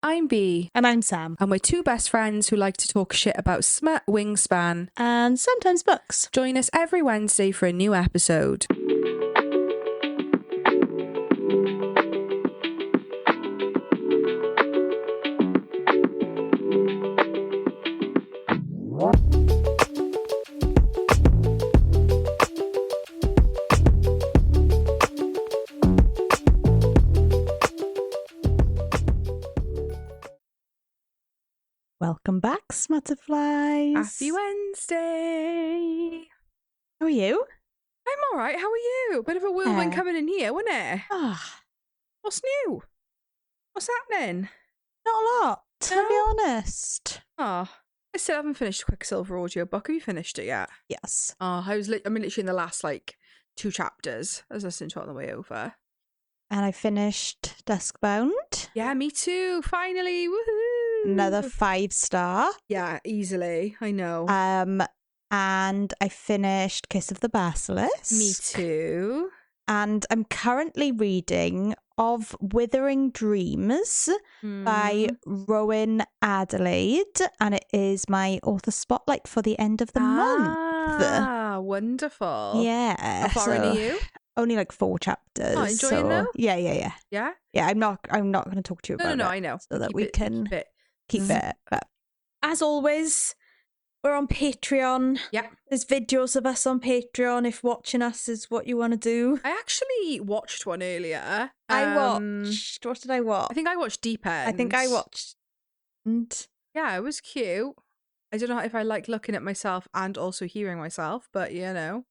I'm Bea. And I'm Sam. And we're two best friends who like to talk shit about smut, wingspan, And sometimes books. Join us every Wednesday for a new episode. Welcome back, Smutterflies. Happy Wednesday. How are you? I'm all right. How are you? Bit of a whirlwind coming in here, wasn't it? What's new? What's happening? Not a lot, to No? be honest. I still haven't finished Quicksilver audiobook. Have you finished it yet? Yes. I'm literally in the last 2 chapters. I was listening to it on the way over. And I finished Duskbound. Yeah, me too. Finally. Woohoo. Another 5-star. Yeah, easily. I know. And I finished Kiss of the Basilisk. Me too. And I'm currently reading Of Withering Dreams by Rowan Adelaide. And it is my author spotlight for the end of the month. Ah, wonderful. Yeah. How far in are you? Only 4 chapters. Oh, enjoying though? Yeah. Yeah? Yeah, I'm not going to talk to you about it. No, I know. So that we can keep it. But as always, we're on Patreon. Yeah. There's videos of us on Patreon if watching us is what you want to do. I actually watched one earlier. What did I watch? I think I watched Deep End. Yeah, it was cute. I don't know if I like looking at myself and also hearing myself, but you know.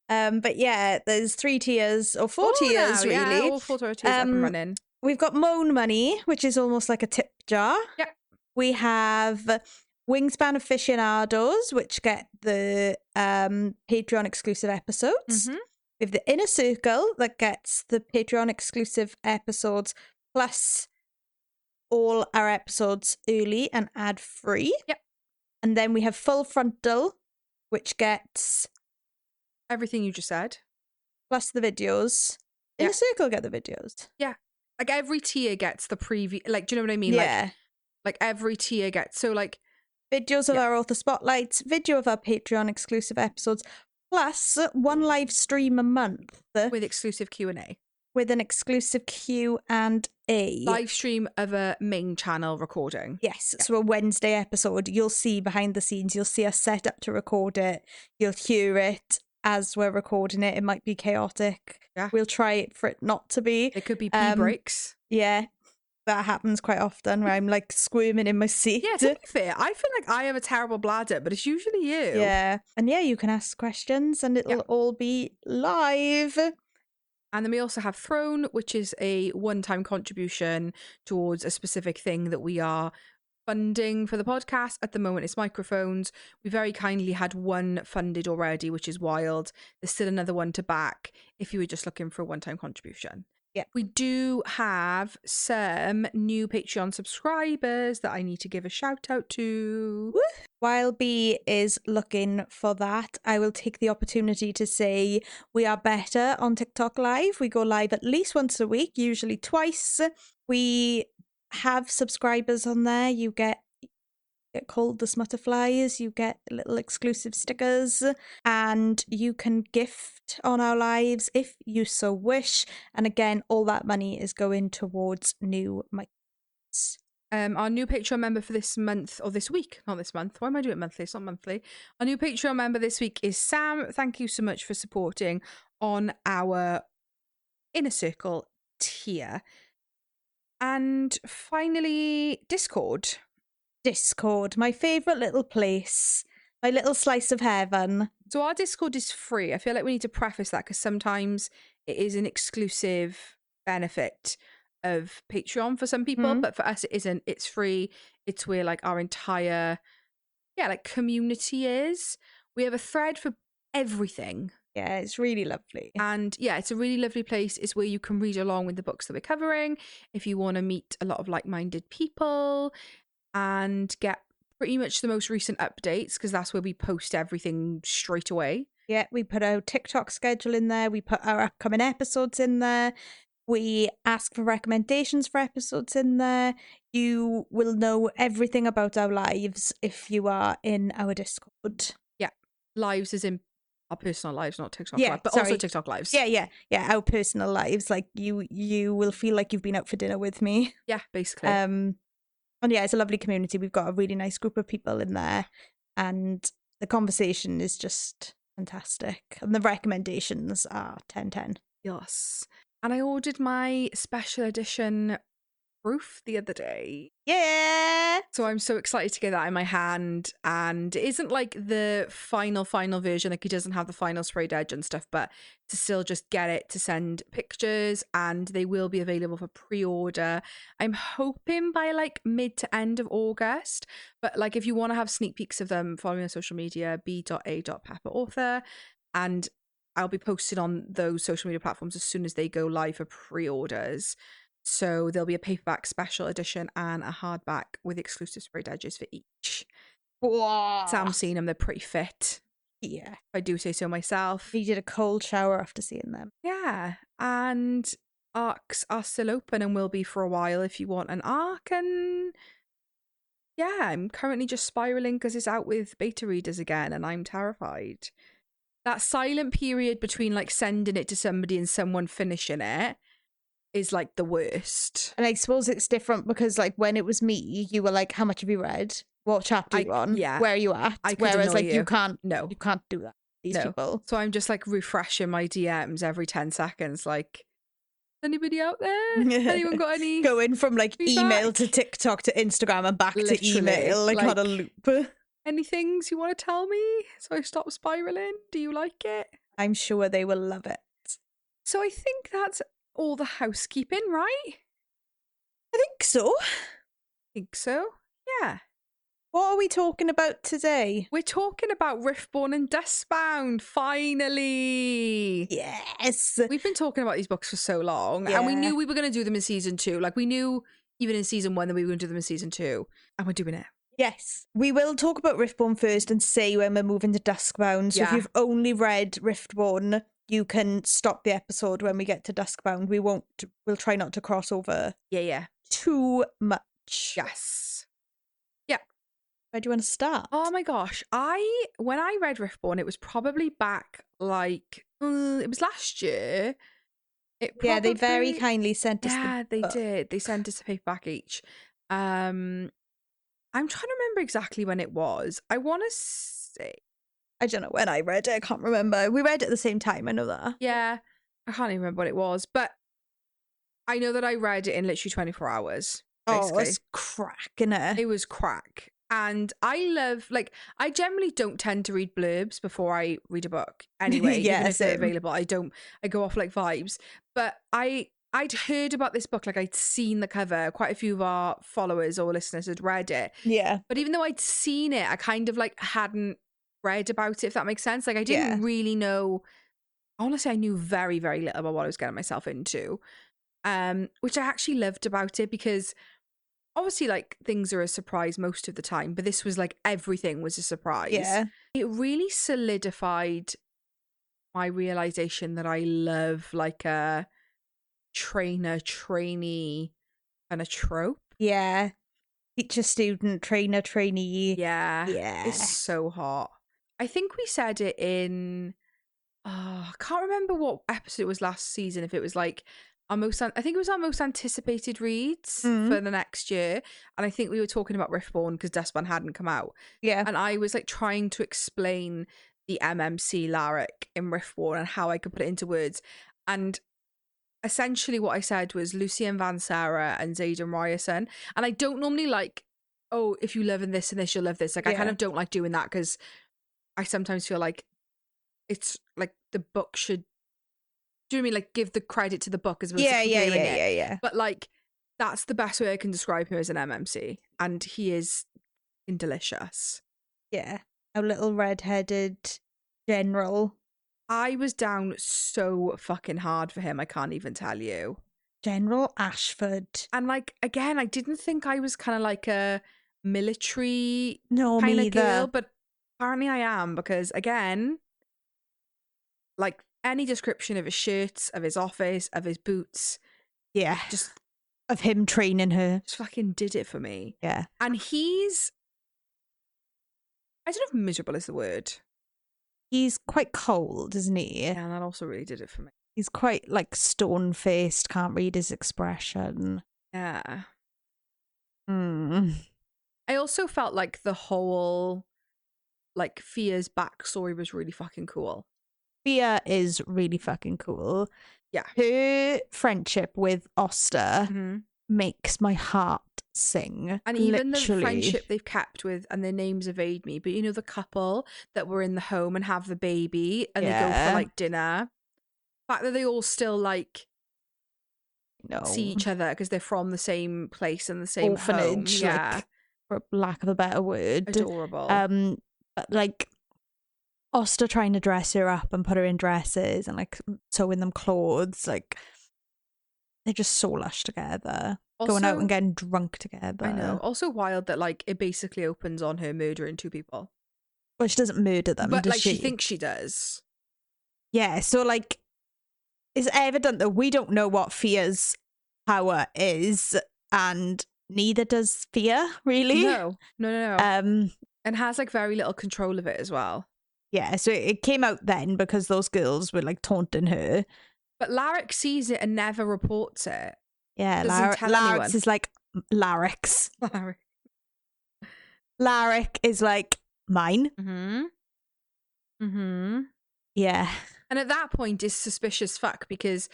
But yeah, there's 3 tiers or 4 tiers now, really. Yeah, all 4 tiers up and running. We've got Moan Money, which is almost like a tip jar. Yeah. We have Wingspan Aficionados, which get the Patreon exclusive episodes. Mm-hmm. We have the Inner Circle that gets the Patreon exclusive episodes plus all our episodes early and ad free. Yep. And then we have Full Frontal, which gets everything you just said. Plus the videos. Inner Circle get the videos. Yeah. Like every tier gets the preview. Like, do you know what I mean? Yeah. Like every tier gets. So like. Videos of our author spotlights, video of our Patreon exclusive episodes, plus 1 live stream a month. With exclusive Q&A. With an exclusive Q&A. Live stream of a main channel recording. Yes, so a Wednesday episode. You'll see behind the scenes. You'll see us set up to record it. You'll hear it as we're recording it. It might be chaotic. Yeah. We'll try for it not to be. It could be pee breaks. Yeah. That happens quite often where I'm squirming in my seat. Yeah, to be fair, I feel like I have a terrible bladder, but it's usually you. Yeah. And yeah, you can ask questions and it'll all be live. And then we also have Throne, which is a one-time contribution towards a specific thing that we are funding for the podcast. At the moment, it's microphones. We very kindly had 1 funded already, which is wild. There's still another one to back if you were just looking for a one-time contribution. Yeah. We do have some new Patreon subscribers that I need to give a shout out to. Woo. While Bea is looking for that, I will take the opportunity to say we are better on TikTok Live. We go live at least once a week, usually twice. We have subscribers on there. You get called the Smutterflies. You get little exclusive stickers and you can gift on our lives if you so wish. And again, all that money is going towards new mics. Our new Patreon member for this month, or this week, not this month. Why am I doing it monthly? It's not monthly. Our new Patreon member this week is Sam. Thank you so much for supporting on our Inner Circle tier. And finally, Discord, my favourite little place, my little slice of heaven. So our Discord is free. I feel like we need to preface that because sometimes it is an exclusive benefit of Patreon for some people, but for us it isn't. It's free. It's where our entire community is. We have a thread for everything. Yeah, it's really lovely. And yeah, it's a really lovely place. It's where you can read along with the books that we're covering if you want to meet a lot of like-minded people and get pretty much the most recent updates, because that's where we post everything straight away. Yeah, we put our TikTok schedule in there. We put our upcoming episodes in there. We ask for recommendations for episodes in there. You will know everything about our lives if you are in our Discord. Yeah. Lives is in our personal lives, not TikTok Yeah, lives, but sorry. also TikTok lives. Yeah. Our personal lives. Like you will feel like you've been out for dinner with me. Yeah, basically. And yeah, it's a lovely community. We've got a really nice group of people in there, and the conversation is just fantastic. And the recommendations are 10/10. Yes. And I ordered my special edition proof the other day. Yeah. So I'm so excited to get that in my hand. And it isn't like the final version, like it doesn't have the final sprayed edge and stuff, but to still just get it to send pictures, and they will be available for pre-order. I'm hoping by like mid to end of August. But like if you want to have sneak peeks of them, follow me on social media, b.a.pepperauthor, and I'll be posted on those social media platforms as soon as they go live for pre-orders. So there'll be a paperback special edition and a hardback with exclusive sprayed edges for each. Wow. Sam's seen them, they're pretty fit. Yeah. If I do say so myself. Needed a cold shower after seeing them. Yeah. And arcs are still open and will be for a while if you want an arc. And yeah, I'm currently just spiraling because it's out with beta readers again and I'm terrified. That silent period between like sending it to somebody and someone finishing it is like the worst. And I suppose it's different because like when it was me, you were like, how much have you read? What chapter are you on? Yeah. Where are you at? Whereas like you can't do that. These people. So I'm just like refreshing my DMs every 10 seconds. Like, anybody out there? Anyone got any? Going from like feedback? email to TikTok to Instagram and back Literally, to email, like on a loop. Any things you want to tell me so I stop spiraling? Do you like it? I'm sure they will love it. So I think that's all the housekeeping, right? I think so. Yeah. What are we talking about today? We're talking about Riftborne and Duskbound, finally. Yes. We've been talking about these books for so long, Yeah. and we knew we were going to do them in season 2. Like, we knew even in season 1 that we were going to do them in season 2, and we're doing it. Yes. We will talk about Riftborne first and say when we're moving to Duskbound. So if you've only read Riftborne, you can stop the episode when we get to Duskbound. We'll try not to cross over too much. Yes. Yeah. Where do you want to start? Oh my gosh. When I read Riftborne, it was probably back like, it was last year. They very kindly sent us they did. They sent us a paperback each. I'm trying to remember exactly when it was. I want to say, I don't know when I read it. I can't remember. We read it at the same time. I know that. Yeah. I can't even remember what it was, but I know that I read it in literally 24 hours. Basically. Oh, it's crack, innit? It was crack. And I love, like, I generally don't tend to read blurbs before I read a book. Anyway, even if they're available, I go off like vibes. But I'd heard about this book, like I'd seen the cover. Quite a few of our followers or listeners had read it. Yeah. But even though I'd seen it, I kind of like hadn't read about it, if that makes sense. Like I didn't really know. Honestly, I knew very, very little about what I was getting myself into. Which I actually loved about it because obviously like things are a surprise most of the time, but this was like everything was a surprise. Yeah. It really solidified my realization that I love like a trainer-trainee kind of trope. Yeah. Teacher, student, trainer, trainee. Yeah. Yeah. It's so hot. I think we said it in, I can't remember what episode it was last season, if it was like I think it was our most anticipated reads for the next year. And I think we were talking about Riftborne because Duskbound hadn't come out. Yeah. And I was like trying to explain the MMC Laryk in Riftborne and how I could put it into words. And essentially what I said was Lucien Van Sarah and Zayden Ryerson. And I don't normally like, oh, if you live in this and this, you'll love this. Like I kind of don't like doing that because I sometimes feel like it's like the book should, do you know what I mean? Like give the credit to the book as opposed to comparing it. Yeah. But like that's the best way I can describe him as an MMC, and he is delicious. Yeah, a little red-headed general. I was down so fucking hard for him. I can't even tell you. General Ashford. And like again, I didn't think I was kind of like a military kind of girl, but apparently I am because again, like any description of his shirts, of his office, of his boots, Yeah. Just of him training her. Just fucking did it for me. Yeah. And he's, I don't know if miserable is the word. He's quite cold, isn't he? Yeah, and that also really did it for me. He's quite like stone-faced, can't read his expression. Yeah. Hmm. I also felt like the whole, like, Fia's backstory was really fucking cool. Fia is really fucking cool. Yeah. Her friendship with Oster makes my heart sing. And even literally. the friendship they've kept with, and their names evade me, but you know the couple that were in the home and have the baby and they go for like dinner. The fact that they all still like see each other because they're from the same place and the same orphanage, home. Yeah. Like, for lack of a better word. Adorable. But like Oster trying to dress her up and put her in dresses and like sewing them clothes, like they're just so lush together. Also, going out and getting drunk together. I know. Also wild that like it basically opens on her murdering 2 people. Well, she doesn't murder them, but does like she thinks she does. Yeah, so like it's evident that we don't know what Fia's power is, and neither does Fia, really. No. And has like very little control of it as well. Yeah, so it came out then because those girls were like taunting her. But Laryk sees it and never reports it. Yeah, Laryk is like Laryk's. Laryk is like mine. Yeah. And at that point is suspicious fuck because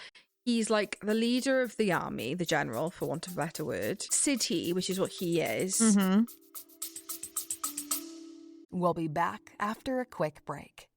he's like the leader of the army, the general, for want of a better word. Sídhe, which is what he is. We'll be back after a quick break.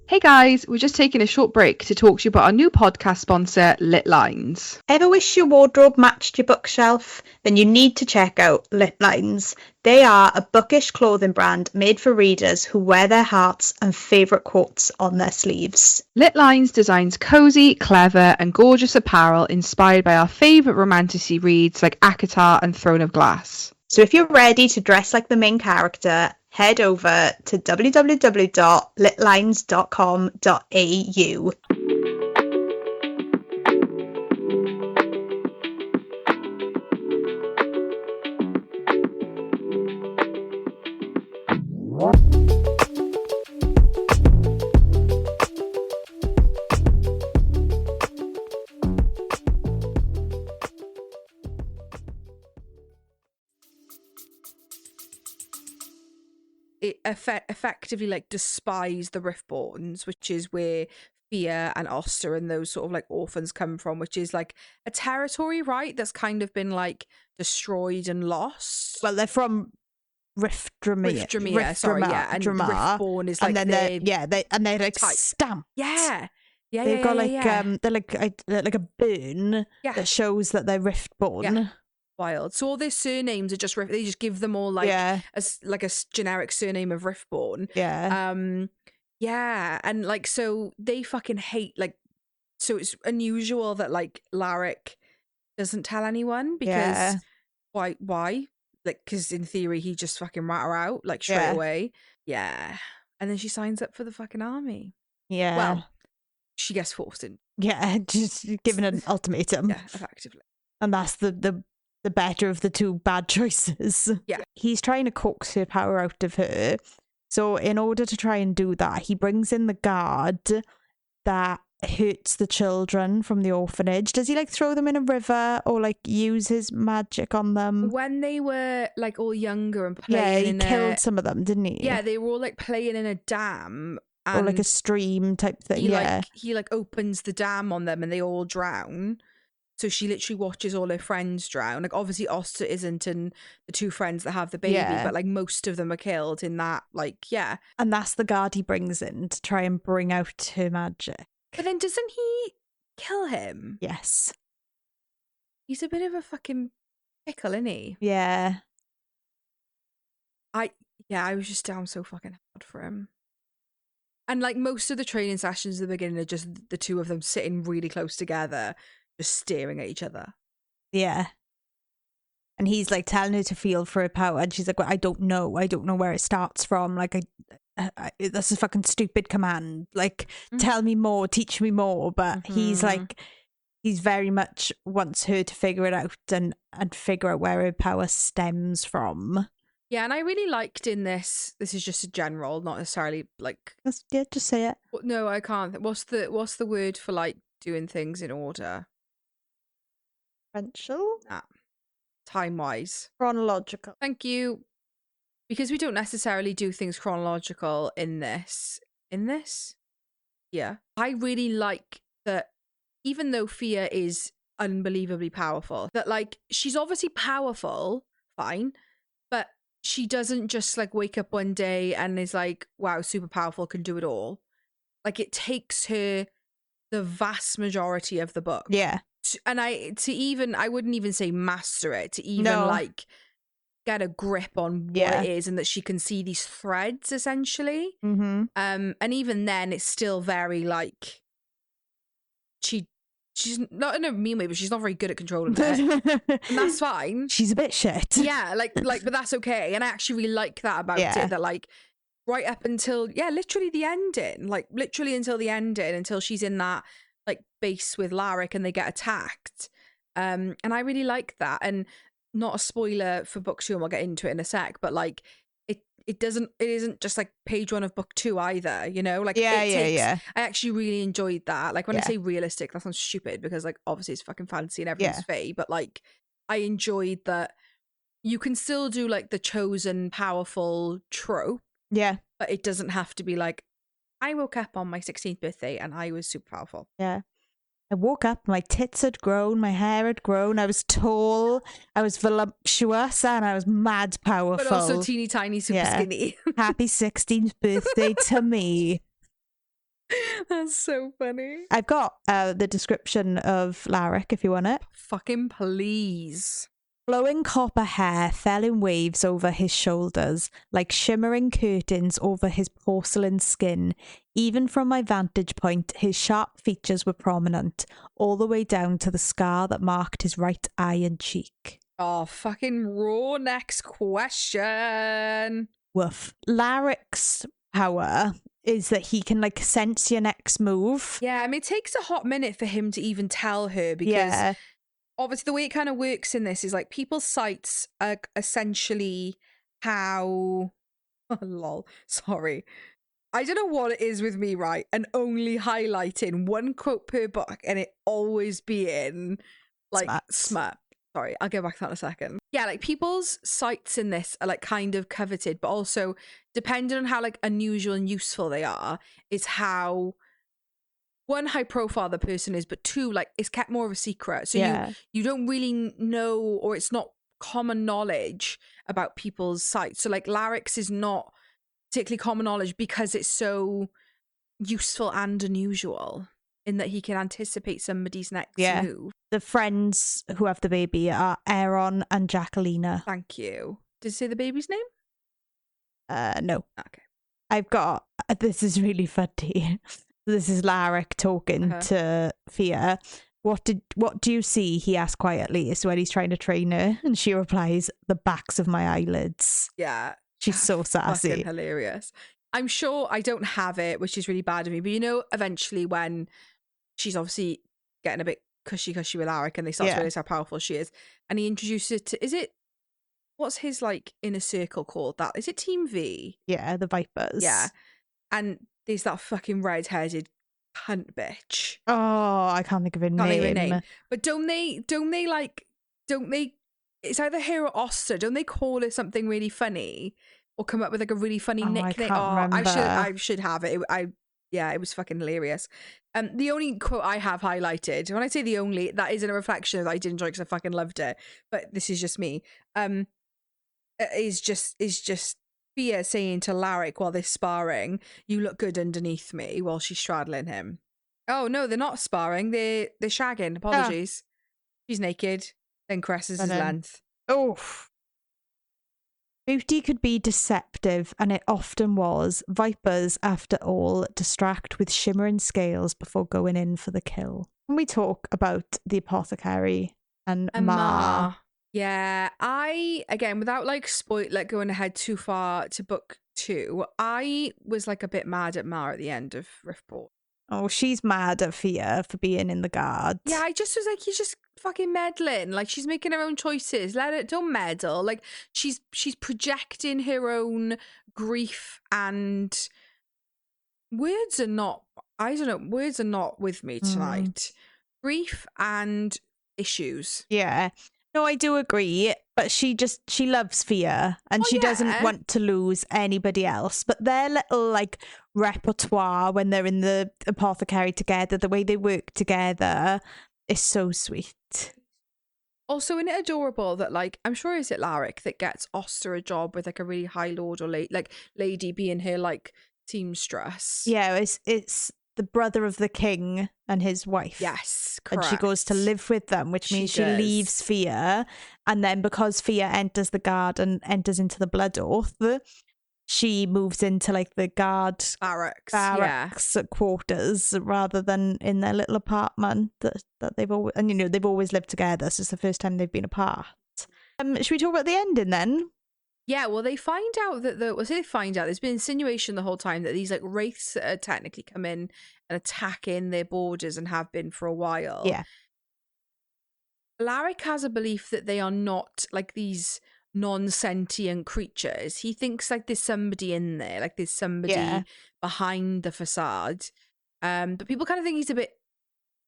Hey guys, we're just taking a short break to talk to you about our new podcast sponsor, Lit Lines. Ever wish your wardrobe matched your bookshelf? Then you need to check out Lit Lines. They are a bookish clothing brand made for readers who wear their hearts and favourite quotes on their sleeves. Lit Lines designs cosy, clever and gorgeous apparel inspired by our favourite romantasy reads like ACOTAR and Throne of Glass. So if you're ready to dress like the main character, head over to www.litlines.com.au. It effectively like despise the Riftbornes, which is where Fia and Oster and those sort of like orphans come from, which is like a territory, right? That's kind of been like destroyed and lost. Well, they're from Riftdramir. Sorry, yeah, and Riftborne is like, and then they're like stamped. They've got like they're like a burn that shows that they're Riftborne. Yeah. Wild. So all their surnames are just they just give them all like as like a generic surname of Riftborne. And like so they fucking hate like, so it's unusual that like Laryk doesn't tell anyone because why like, because in theory he just fucking rat her out like straight away. And then she signs up for the fucking army. Well, she gets forced in. Just given an ultimatum. Effectively. And that's the better of the two bad choices. He's trying to coax her power out of her. So in order to try and do that, he brings in the guard that hurts the children from the orphanage. Does he like throw them in a river or like use his magic on them? When they were like all younger and playing, he killed some of them, didn't he? Yeah, they were all like playing in a dam. Or like a stream type thing. He like opens the dam on them and they all drown. So she literally watches all her friends drown. Like, obviously, Oster isn't, and the 2 friends that have the baby, but like most of them are killed in that. Like, and that's the guard he brings in to try and bring out her magic. But then, doesn't he kill him? Yes. He's a bit of a fucking pickle, isn't he? Yeah. I was just down so fucking hard for him. And like most of the training sessions at the beginning are just the two of them sitting really close together, just staring at each other. Yeah. And he's like telling her to feel for her power, and she's like, well, I don't know where it starts from. Like, that's a fucking stupid command. Like, tell me more, teach me more. But he's like, he's very much wants her to figure it out and figure out where her power stems from. Yeah, and I really liked in this is just a general, not necessarily like... Yeah, just say it. No, I can't. What's the word for like doing things in order? Sequential? Time-wise. Chronological. Thank you. Because we don't necessarily do things chronological in this. In this? Yeah. I really like that even though Fia is unbelievably powerful, that like she's obviously powerful, fine, but she doesn't just like wake up one day and is like, wow, super powerful, can do it all. Like it takes her the vast majority of the book. Yeah. And I wouldn't even say master it, to even like get a grip on what it is, and that she can see these threads essentially. And even then it's still very like she's not in a mean way, but she's not very good at controlling it. And that's fine. She's a bit shit. Yeah, like but that's okay. And I actually really like that about it, that like right up until literally the ending, like literally until the ending, until she's in that like base with Laryk and they get attacked. And I really like that. And not a spoiler for book 2, and we'll get into it in a sec, but like it isn't just like page 1 of book 2 either, you know? Like I actually really enjoyed that. Like when I say realistic, that sounds stupid because like obviously it's fucking fantasy and everyone's fae, but like I enjoyed that you can still do like the chosen powerful trope. Yeah. But it doesn't have to be like, I woke up on my 16th birthday and I was super powerful. Yeah. I woke up, my tits had grown, my hair had grown, I was tall, I was voluptuous, and I was mad powerful. But also teeny tiny, super skinny. Happy 16th birthday to me. That's so funny. I've got the description of Laryk if you want it. Fucking please. Flowing copper hair fell in waves over his shoulders, like shimmering curtains over his porcelain skin. Even from my vantage point, his sharp features were prominent, all the way down to the scar that marked his right eye and cheek. Oh, fucking raw. Next question. Woof. Laryk's power is that he can like sense your next move. Yeah, I mean, it takes a hot minute for him to even tell her because... Obviously, the way it kind of works in this is like people's sights are essentially how... Oh, lol. Sorry. I don't know what it is with me, right? And only highlighting one quote per book and it always being like smut. Sorry, I'll go back to that in a second. Yeah, like people's sights in this are like kind of coveted, but also depending on how like unusual and useful they are, is how... one, high profile the person is, but two, like it's kept more of a secret. So you don't really know, or it's not common knowledge about people's sights. So like Laryk's is not particularly common knowledge because it's so useful and unusual in that he can anticipate somebody's next move. The friends who have the baby are Aaron and Jacquelina. Thank you. Did you say the baby's name? No. Okay. I've got, this is really funny. This is Laryk talking to Fia. What do you see? He asks quietly. Is when he's trying to train her, and she replies, "The backs of my eyelids." Yeah, she's so sassy, fucking hilarious. I'm sure I don't have it, which is really bad of me. But you know, eventually when she's obviously getting a bit cushy with Laryk, and they start to realize how powerful she is, and he introduces it to, what's his like inner circle called? That is it, Team V? Yeah, the Vipers. Yeah, and there's that fucking red-headed cunt bitch. Oh, I can't think of her name. But don't they, it's either her or Oster, don't they call it something really funny? Or come up with like a really funny nickname? I should have it. It was fucking hilarious. The only quote I have highlighted, when I say the only, that isn't a reflection of that I did enjoy because I fucking loved it. But this is just me. Is just Fia saying to Laryk while they're sparring, "You look good underneath me," while she's straddling him. Oh no, they're not sparring. They're shagging. Apologies. She's naked, then caresses his length. Oh. Beauty could be deceptive, and it often was. Vipers, after all, distract with shimmering scales before going in for the kill. Can we talk about the apothecary and Ma? Yeah, again, without like going ahead too far to book 2, I was like a bit mad at Ma at the end of Riftborne. Oh, she's mad at Fia for being in the guard. Yeah, I just was like, you're just fucking meddling. Like, she's making her own choices. Don't meddle. Like, she's projecting her own grief, and words are not with me tonight. Grief and issues. Yeah. No, I do agree, but she loves Fia, and she doesn't want to lose anybody else. But their little like repertoire when they're in the apothecary together, the way they work together is so sweet. Also, isn't it adorable that, like, I'm sure is it Laryk that gets Oster a job with like a really high lord or lady being her like seamstress? Yeah, it's the brother of the king and his wife. Yes, correct. And she goes to live with them, which means she leaves Fia. And then because Fia enters the guard and enters into the Blood Oath, she moves into like the guard barracks quarters rather than in their little apartment that they've always, and they've always lived together. So it's the first time they've been apart. Should we talk about the ending then? Yeah, well, they find out that there's been insinuation the whole time that these like wraiths that are technically come in and attack in their borders and have been for a while. Yeah. Laryk has a belief that they are not like these non-sentient creatures. He thinks like there's somebody in there, like there's somebody behind the facade. But people kind of think he's a bit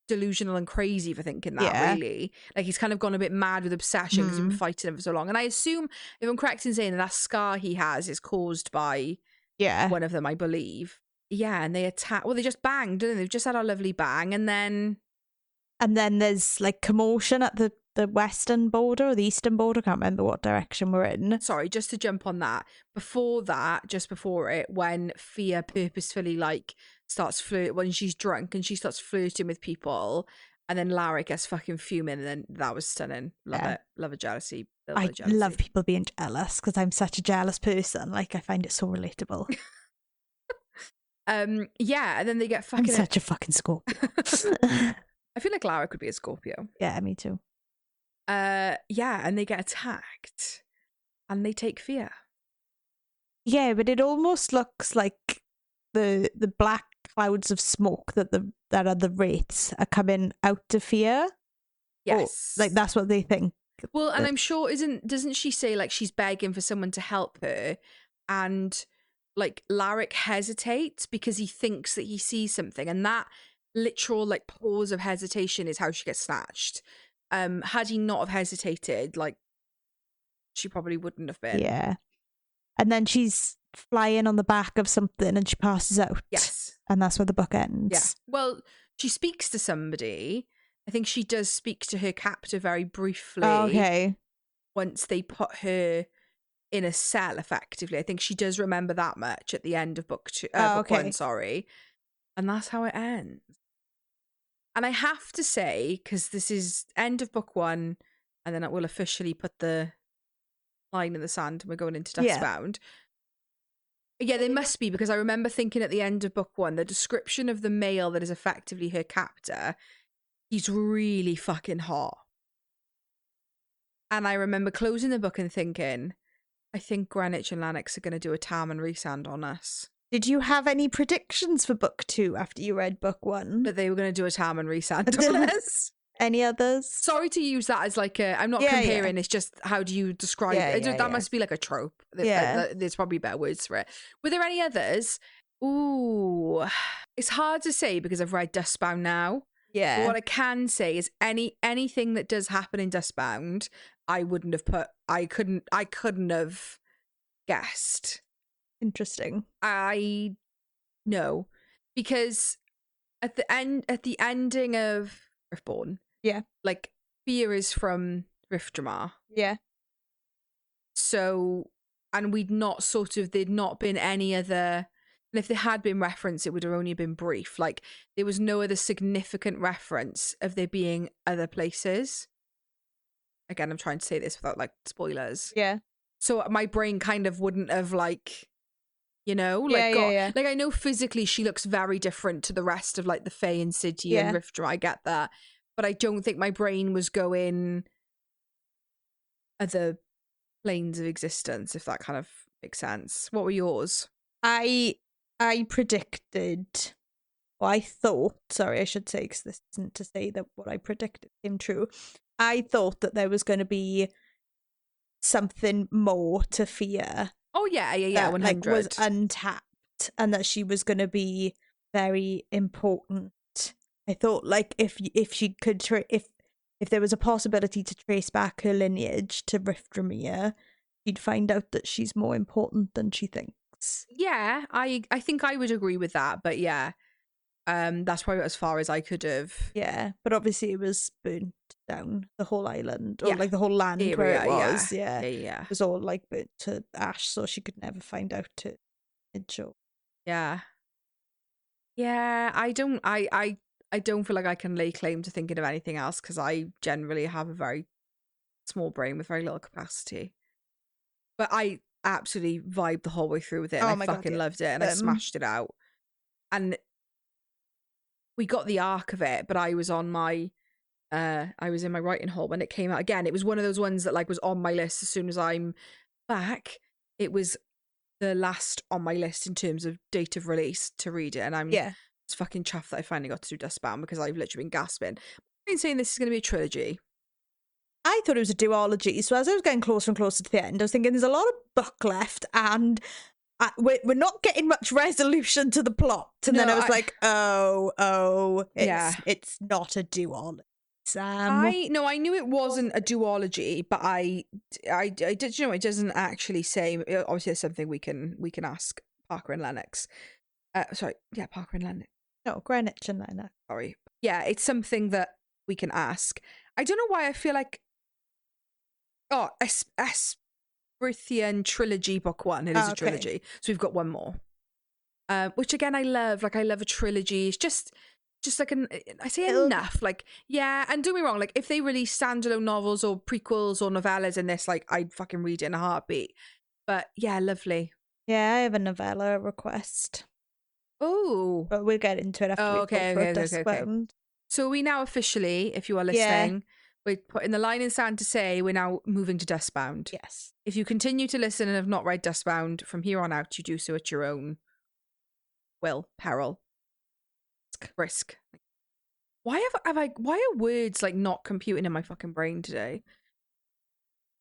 delusional and crazy for thinking that, really. Like he's kind of gone a bit mad with obsession because he's been fighting him for so long. And I assume, if I'm correct in saying that scar he has is caused by one of them, I believe. Yeah, and they attack. Well, they just banged, didn't they? They've just had a lovely bang, and then there's like commotion at the western border or the eastern border. I can't remember what direction we're in. Sorry, just to jump on that. Just before it, when Fia purposefully like starts when she's drunk and she starts flirting with people, and then Laryk gets fucking fuming, and then that was stunning. Love it. Love a jealousy. I love people being jealous because I'm such a jealous person. Like I find it so relatable. Yeah, and then they get fucking. I'm such a fucking Scorpio. I feel like Laryk could be a Scorpio. Yeah, me too. Yeah, and they get attacked, and they take Fia. Yeah, but it almost looks like the black clouds of smoke that are the wraiths are coming out of Fia. Yes, like that's what they think. Well, and I'm sure doesn't she say like she's begging for someone to help her, and like Laryk hesitates because he thinks that he sees something, and that literal like pause of hesitation is how she gets snatched. Had he not have hesitated, like she probably wouldn't have been. Yeah. And then she's flying on the back of something and she passes out. Yes. And that's where the book ends. Yeah. Well, she speaks to somebody. I think she does speak to her captor very briefly. Oh, okay. Once they put her in a cell, effectively. I think she does remember that much at the end of book 1, sorry. And that's how it ends. And I have to say, because this is end of book 1, and then it will officially put the line in the sand and we're going into Duskbound. Yeah, they must be, because I remember thinking at the end of book 1, the description of the male that is effectively her captor, he's really fucking hot. And I remember closing the book and thinking, I think Grenwich and Lennox are going to do a Tam and Resand on us. Did you have any predictions for book 2 after you read book 1? That they were going to do a Tam and Resand on us. Any others? Sorry to use that as like a, I'm not comparing, it's just how do you describe it? That must be like a trope. There's probably better words for it. Were there any others? Ooh, it's hard to say because I've read Duskbound now. Yeah. But what I can say is anything that does happen in Duskbound, I couldn't have guessed. Interesting. I know, because at the ending of Riftborne, like Fia is from Riftborne, so, and there'd not been any other, and if there had been reference, it would have only been brief. Like there was no other significant reference of there being other places. Again, I'm trying to say this without like spoilers. Yeah. So my brain kind of wouldn't have like, you know, like Yeah. like I know physically she looks very different to the rest of like the Fae and Sidhe and Riftborne. I get that, but I don't think my brain was going other planes of existence, if that kind of makes sense. What were yours? I predicted, or I thought, sorry, I should say, because this isn't to say that what I predicted came true. I thought that there was going to be something more to Fia. Oh yeah, that, 100. like, was untapped, and that she was going to be very important. I thought, like, if she could, if there was a possibility to trace back her lineage to Riftborne, she'd find out that she's more important than she thinks. Yeah, I think I would agree with that, but yeah, that's probably as far as I could have. Yeah, but obviously it was burnt down, the whole island, or Yeah. like the whole land Area, where it was. yeah. It was all like burnt to ash, so she could never find out her lineage. Yeah. I don't feel like I can lay claim to thinking of anything else because I generally have a very small brain with very little capacity. But I absolutely vibed the whole way through with it, and I fucking loved it, and I smashed it out. And we got the arc of it, but I was on my I was in my writing hall when it came out. Again, it was one of those ones that like was on my list as soon as I'm back. It was the last on my list in terms of date of release to read it, and I'm just fucking chuffed that I finally got to do Duskbound because I've literally been gasping. I've been saying this is going to be a trilogy. I thought it was a duology, so as I was getting closer and closer to the end, I was thinking there's a lot of book left, and we're not getting much resolution to the plot. And then I was like, it's not a duology. I knew it wasn't a duology, but I did. You know, it doesn't actually say. Obviously, there's something we can ask Parker and Lennox. Parker and Lennox. No, Grenwich and Lennox. Sorry. Yeah, it's something that we can ask. I don't know why I feel like. Oh, Esprithean Trilogy Book 1. It is a trilogy, so we've got one more. Which again, I love. Like, I love a trilogy. It's just like I say enough. Like, yeah, and don't be wrong. Like, if they release standalone novels or prequels or novellas in this, like, I'd fucking read it in a heartbeat. But yeah, lovely. Yeah, I have a novella request. Oh, but we'll get into it after we go for Duskbound. So we now officially, if you are listening, we're putting the line in sand to say we're now moving to Duskbound. Yes. If you continue to listen and have not read Duskbound, from here on out, you do so at your own will, peril, risk. Why are words like not computing in my fucking brain today?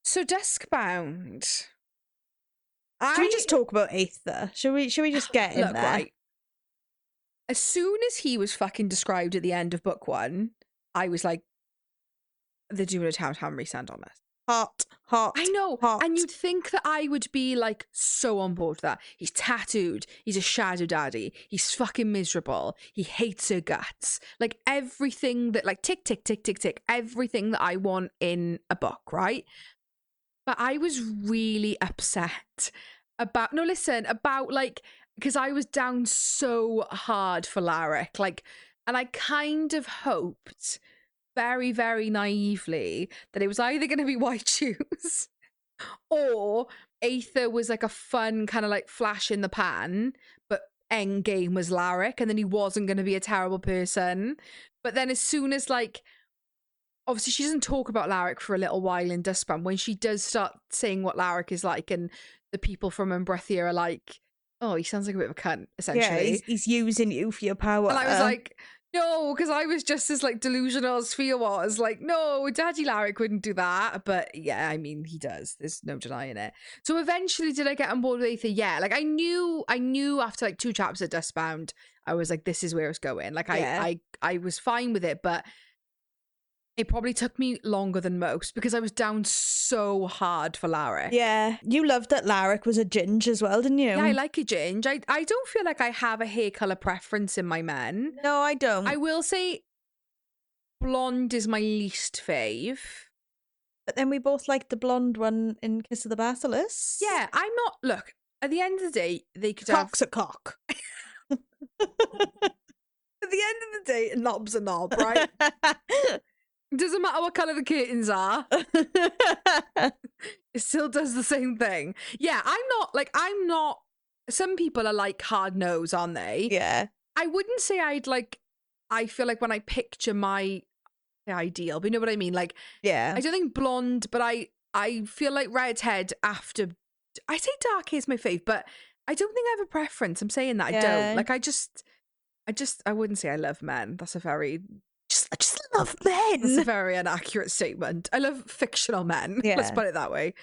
So Duskbound. Should we just talk about Aether? Should we just get in there? Right. As soon as he was fucking described at the end of book 1, I was like, they're doing a Town Hamry sound on us. Hot. I know. Hot. And you'd think that I would be like so on board with that. He's tattooed. He's a shadow daddy. He's fucking miserable. He hates her guts. Like everything that, like, tick, tick, tick, tick, tick. Everything that I want in a book, right? But I was really upset about like, because I was down so hard for Laryk, like, and I kind of hoped very, very naively that it was either going to be White Shoes or Aether was like a fun kind of like flash in the pan, but endgame was Laryk, and then he wasn't going to be a terrible person. But then as soon as, like, obviously she doesn't talk about Laryk for a little while in Duskbound, when she does start saying what Laryk is like, and the people from Esprithean are like, oh, he sounds like a bit of a cunt, essentially. Yeah, he's using you for your power. And I was like, no, because I was just as, like, delusional as Fia was. Like, no, Daddy Laryk wouldn't do that. But yeah, I mean, he does. There's no denying it. So eventually, did I get on board with Aether? Yeah. Like, I knew after like 2 chapters of Duskbound, I was like, this is where it's going. Like, I was fine with it, but it probably took me longer than most because I was down so hard for Laryk. Yeah. You loved that Laryk was a ginge as well, didn't you? Yeah, I like a ginge. I don't feel like I have a hair colour preference in my men. No, I don't. I will say blonde is my least fave. But then we both liked the blonde one in Kiss of the Basilisk. Yeah, I'm not... Look, at the end of the day, they could Cock's a cock. At the end of the day, a knob's a knob, right? It doesn't matter what colour the curtains are. It still does the same thing. Yeah, I'm not. Some people are like hard nose, aren't they? Yeah. I wouldn't say I feel like when I picture my ideal, but you know what I mean? Like, Yeah. I don't think blonde, but I feel like redhead after. I say dark hair's my fave, but I don't think I have a preference. I'm saying that I don't. Like, I wouldn't say I love men. That's a very. I just love men. That's a very inaccurate statement. I love fictional men. Yeah. Let's put it that way.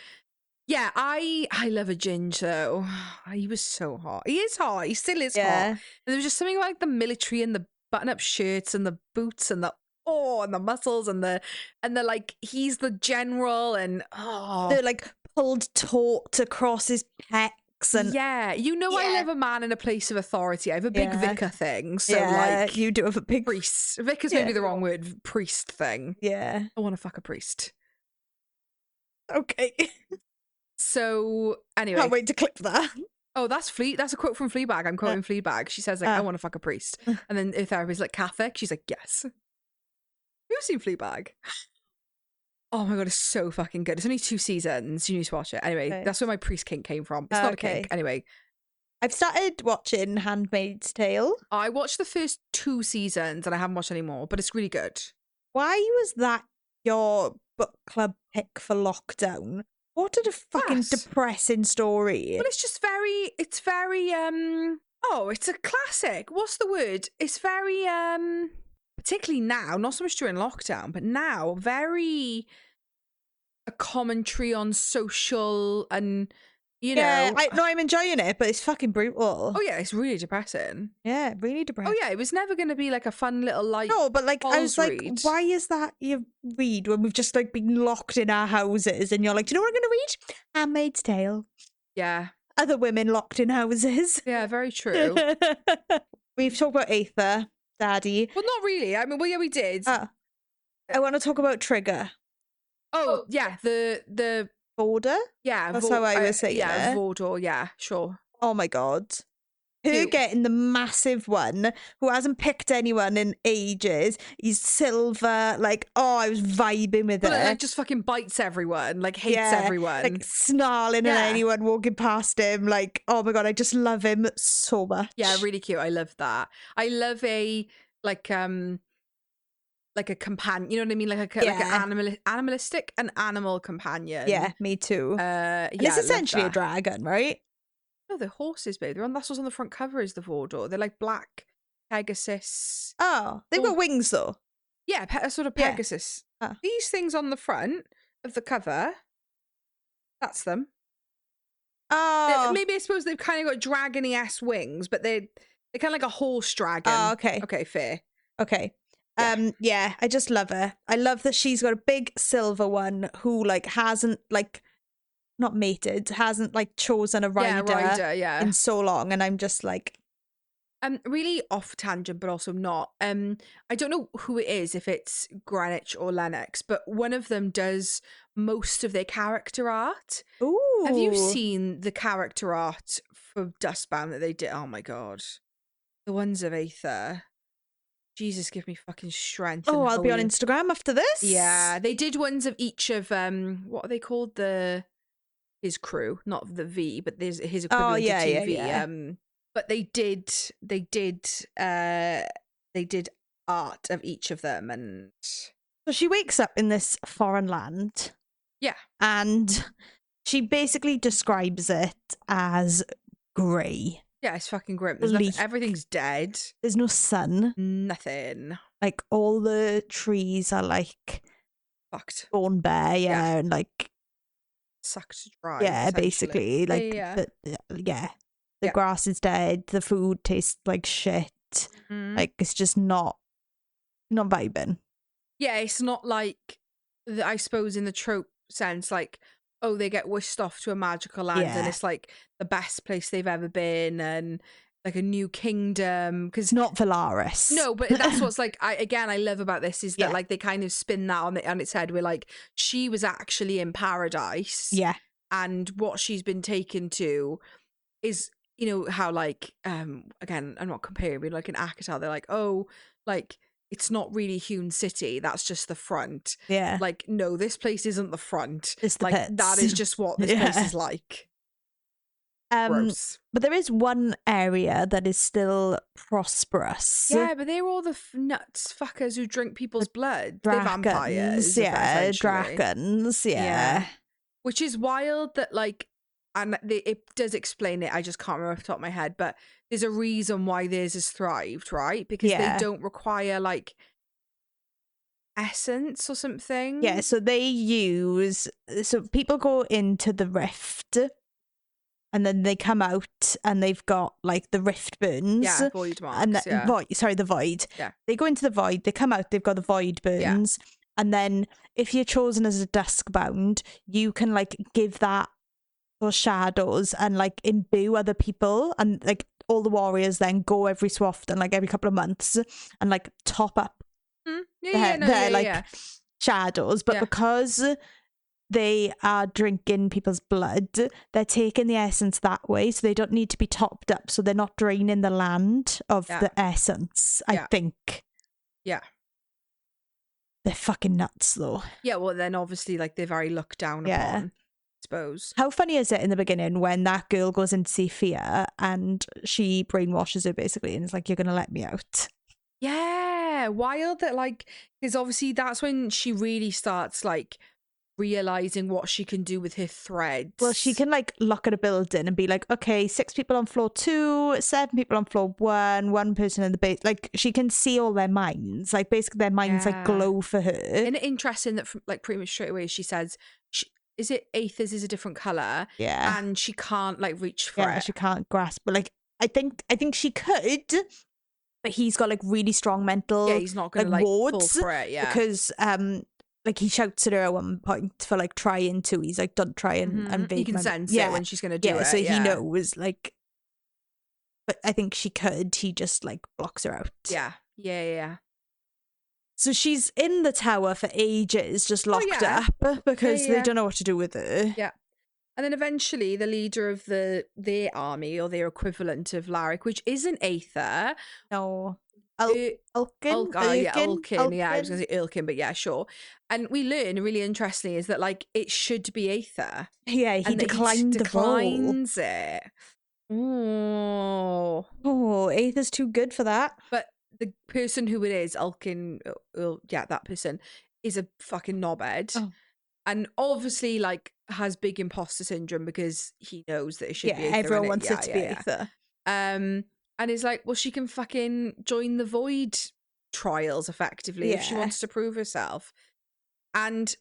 Yeah, I love a Ginge though. He was so hot. He is hot. He still is hot. And there was just something about like the military and the button-up shirts and the boots and the muscles and the like. He's the general and they're like pulled taut across his pecs and I love a man in a place of authority. I have a big vicar thing, so like you do have a big priest. Vicar's maybe the wrong word. Priest thing. Yeah, I want to fuck a priest. Okay. So anyway, can't wait to clip that. Oh, that's a quote from Fleabag. I'm quoting Fleabag. She says like, "I want to fuck a priest," and then her therapist's like, "Catholic?" She's like, "Yes." You've seen Fleabag? Oh my god, it's so fucking good. It's only 2 seasons. You need to watch it. Anyway, that's where my priest kink came from. It's not a kink. Anyway, I've started watching Handmaid's Tale. I watched the first 2 seasons and I haven't watched any more, but it's really good. Why was that your book club pick for lockdown? What a fucking depressing story. Well, it's very, it's a classic. What's the word? It's very, particularly now, not so much during lockdown, but now, very a commentary on social and, you know. I'm enjoying it, but it's fucking brutal. Oh, yeah, it's really depressing. Yeah, really depressing. Oh, yeah, it was never going to be like a fun little light. No, but like, I was like, read. why is that you read when we've just like been locked in our houses and you're like, do you know what I'm going to read? Handmaid's Tale. Yeah. Other women locked in houses. Yeah, very true. We've talked about Aether, Daddy. Well, not really. I mean, well, yeah, we did. I want to talk about Trigger. Oh, yeah, the Border? Yeah. That's how I was saying yeah, it. Vordor, yeah, sure. Oh my god. Her getting the massive one who hasn't picked anyone in ages. He's silver. Like, I was vibing with it. Like, just fucking bites everyone. Like, hates everyone. Like, snarling at anyone walking past him. Like, oh my god, I just love him so much. Yeah, really cute. I love that. I love a companion. You know what I mean? Like an animalistic, an animal companion. Yeah, me too. It's essentially a dragon, right? No, they're horses, babe. That's what's on the front cover is the Vordor. They're like black Pegasus. Oh, they've got wings though. Yeah, a sort of Pegasus. Oh. These things on the front of the cover, that's them. Oh. Maybe I suppose they've kind of got dragony-ass wings, but they're kind of like a horse dragon. Oh, okay. Okay, fair. Okay. Yeah, I just love her. I love that she's got a big silver one who like hasn't like not mated, hasn't like chosen a rider, in so long, and I'm just like really off tangent, but also not. I don't know who it is, if it's Grenwich or Lennox, but one of them does most of their character art. Ooh. Have you seen the character art for Duskbound that they did? Oh my god. The ones of Aether. Jesus, give me fucking strength. Oh, I'll be on Instagram after this. Yeah, they did ones of each of what are they called? His crew, not the V, but there's his equivalent to TV. Yeah. But they did art of each of them, and so she wakes up in this foreign land. Yeah, and she basically describes it as grey. Yeah, it's fucking grim. There's nothing, everything's dead. There's no sun. Nothing. Like all the trees are like fucked, born bare. Yeah, and like sucked dry. Yeah, basically, like the grass is dead. The food tastes like shit. Mm-hmm. Like it's just not vibing. Yeah, it's not like I suppose in the trope sense, like, oh, they get whisked off to a magical land and it's like the best place they've ever been and like a new kingdom. Because not Valaris. No, but that's what's like, I love about this is that like they kind of spin that on its head. We're like, she was actually in paradise. Yeah. And what she's been taken to is, you know, how like, again, I'm not comparing, but like in ACOTAR, they're like, oh, like it's not really Hewn City. That's just the front. Yeah. Like, no, this place isn't the front. It's the like pits. that is just what this place is like. Gross. But there is one area that is still prosperous. Yeah, but they're all the nuts fuckers who drink people's blood. They're vampires. Yeah, dragons. Yeah. Which is wild that, like, and it does explain it. I just can't remember off the top of my head, but there's a reason why theirs has thrived, right? Because they don't require, like, essence or something. Yeah, so people go into the rift and then they come out and they've got like the rift burns. Yeah, void marks. And the void. Yeah. They go into the void, they come out, they've got the void burns. Yeah. And then if you're chosen as a Duskbound, you can like give that those shadows and like imbue other people, and like all the warriors then go every so often, like every couple of months, and like top up their shadows. But because they are drinking people's blood, they're taking the essence that way, so they don't need to be topped up, so they're not draining the land of the essence, I think. Yeah. They're fucking nuts though. Yeah, well then obviously like they're very looked down upon, I suppose. How funny is it in the beginning when that girl goes in to see Fia and she brainwashes her basically and is like, you're gonna let me out? Yeah, wild that like, because obviously that's when she really starts like realizing what she can do with her threads. Well, she can like look at a building and be like, okay, 6 people on floor 2, 7 people on floor 1, 1 person in the base. Like she can see all their minds. Like basically their minds like glow for her. And interesting that from, like pretty much straight away she says, is it Aether's is a different colour? Yeah. And she can't like reach for it. She can't grasp. But like I think she could, but he's got like really strong mental. Yeah, he's not gonna like wards fall for it. Yeah, because like he shouts at her at one point for like trying to. He's like, don't try and invade. He can sense it when she's gonna do it. So he knows like. But I think she could. He just like blocks her out. Yeah. So she's in the tower for ages, just locked up because they don't know what to do with her. Yeah. And then eventually the leader of their army, or their equivalent of Laryk, which isn't Aether. No. Ulkin. Ulkin. Yeah, I was going to say Ulkin, but yeah, sure. And we learn really interestingly is that like it should be Aether. Yeah, he declines it. Oh, Aether's too good for that. But the person who it is, Ulkin, that person is a fucking knobhead. Oh. And obviously like has big imposter syndrome because he knows that it should be Aether. Everyone wants it to be Aether. And it's like, well, she can fucking join the Void trials effectively if she wants to prove herself. And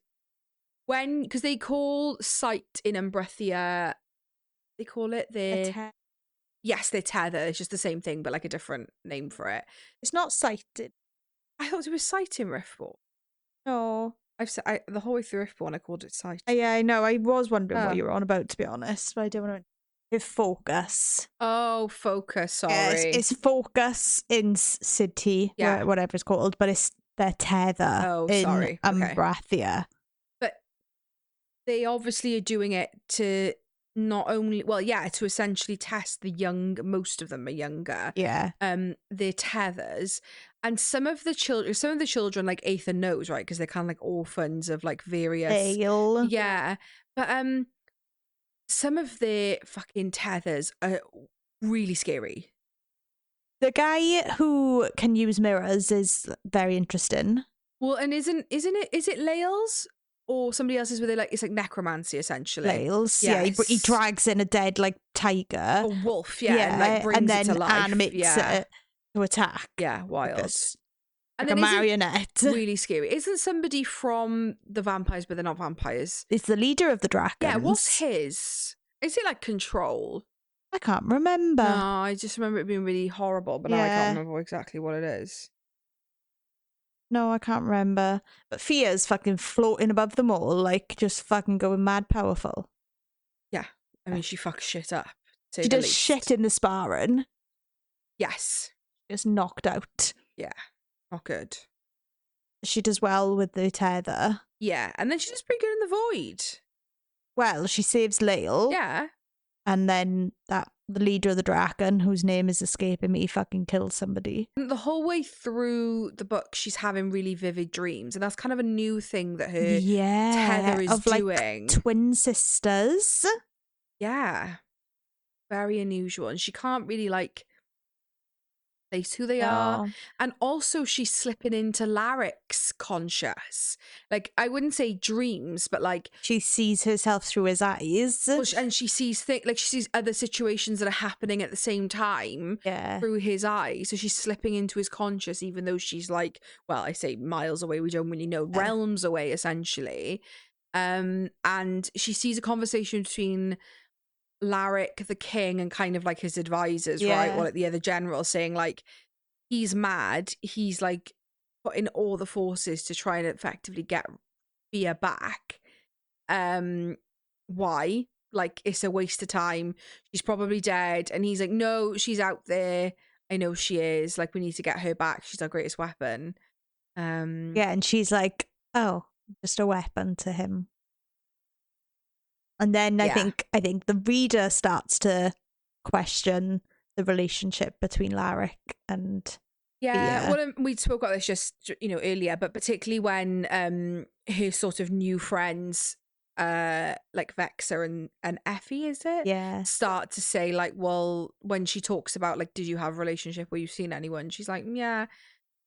because they call sight in Esprithean, they call it their tether. It's just the same thing, but like a different name for it. It's not sighted. I thought it was sight in Riftborne. No. The whole way through Riftborne, I called it sight. Yeah, I know. I was wondering what you were on about, to be honest, but I don't want to. It's focus. Oh, focus. Sorry. It's focus in Sídhe, whatever it's called, but it's their tether in Esprithean. But they obviously are doing it to not only, to essentially test the young. Most of them are younger. Yeah. Their tethers. And some of the children, like Aether knows, right? Because they're kind of like orphans of like various. Ale. Yeah. But some of their fucking tethers are really scary. The guy who can use mirrors is very interesting. Well, and is it Laels? Or somebody else's where they like, it's like necromancy essentially. Laels, he drags in a dead like tiger. A wolf, and like brings it to life. Animates it to attack. Yeah, wild. Like a marionette. Really scary. Isn't somebody from the vampires, but they're not vampires? It's the leader of the dragons. Yeah, what's his? Is it like Control? I can't remember. No, I just remember it being really horrible, but now I can't remember exactly what it is. No, I can't remember. But Fia's fucking floating above them all, like just fucking going mad powerful. Yeah. I mean, she fucks shit up. She does shit in the sparring. Yes. Just knocked out. Yeah. Not good. She does well with the tether. Yeah. And then she does pretty good in the Void. Well, she saves Lael. Yeah. And then that the leader of the Draken, whose name is escaping me, fucking kills somebody. And the whole way through the book, she's having really vivid dreams, and that's kind of a new thing that her tether is of doing. Like twin sisters. Yeah, very unusual, and she can't really like place who they are. And also she's slipping into Laryk's conscious. Like, I wouldn't say dreams, but like she sees herself through his eyes. And she sees she sees other situations that are happening at the same time through his eyes. So she's slipping into his conscious, even though she's like, well, I say miles away, we don't really know, realms away essentially. And she sees a conversation between Laryk, the king, and kind of like his advisors, right? Or like the other general saying like, he's mad. He's like putting all the forces to try and effectively get Fia back. Why? Like, it's a waste of time. She's probably dead. And he's like, no, she's out there. I know she is. Like, we need to get her back. She's our greatest weapon. And she's like, oh, just a weapon to him. And then I think the reader starts to question the relationship between Laryk and Fia. Well, we spoke about this just earlier, but particularly when her sort of new friends, like Vexa and Effie, is it? Start to say like, well, when she talks about like, did you have a relationship where you've seen anyone? She's like, yeah.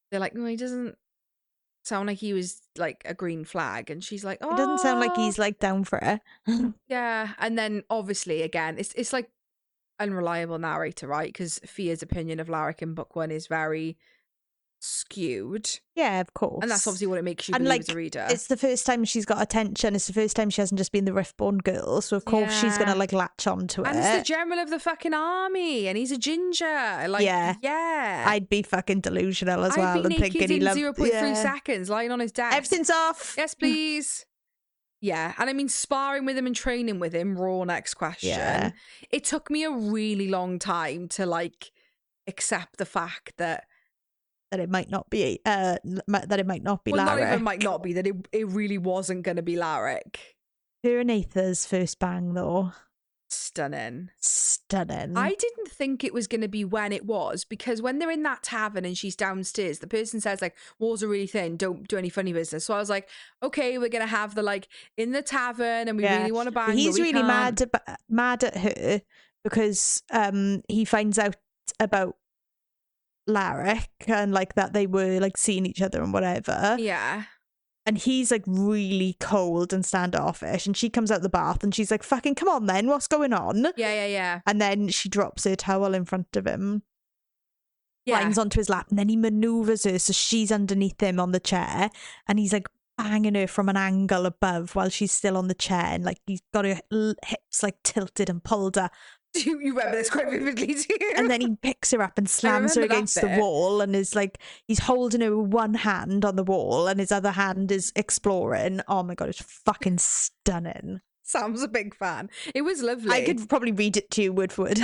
They're like, no, he doesn't sound like he was like a green flag. And she's like, oh, it doesn't sound like he's like down for it. Yeah. And then obviously again, it's like unreliable narrator, right? Because Fia's opinion of Laryk in book 1 is very skewed. Yeah, of course. And that's obviously what it makes you believe as a reader. It's the first time she's got attention. It's the first time she hasn't just been the Riftborne girl. So of course she's gonna like latch onto it. And it's the general of the fucking army, and he's a ginger. Like, yeah. I'd be fucking delusional as well. I'd be and naked thinking he in loved 0.3 seconds, lying on his desk. Everything's off. Yes, please. Yeah, and I mean, sparring with him and training with him, raw next question. Yeah. It took me a really long time to like accept the fact that it might not be Laryk. Not even might not be, that it really wasn't going to be Laryk. Her and Aether's first bang though. Stunning. I didn't think it was going to be when it was, because when they're in that tavern and she's downstairs, the person says like, walls are really thin, don't do any funny business. So I was like, okay, we're going to have the like in the tavern and we really want to bang. He's but we really can't. mad at her because he finds out about Laryk and like that they were like seeing each other and whatever. Yeah. And he's like really cold and standoffish, and she comes out the bath and she's like, fucking come on then, what's going on? Yeah. And then she drops her towel in front of him, climbs Yeah. onto his lap, and then he maneuvers her so she's underneath him on the chair, and he's like banging her from an angle above while she's still on the chair, and like he's got her hips like tilted and pulled up. You remember this quite vividly too. And then he picks her up and slams her against the wall, and is like, he's holding her with one hand on the wall and his other hand is exploring. Oh my god, it's fucking stunning. Sam's a big fan. It was lovely. I could probably read it to you word for word.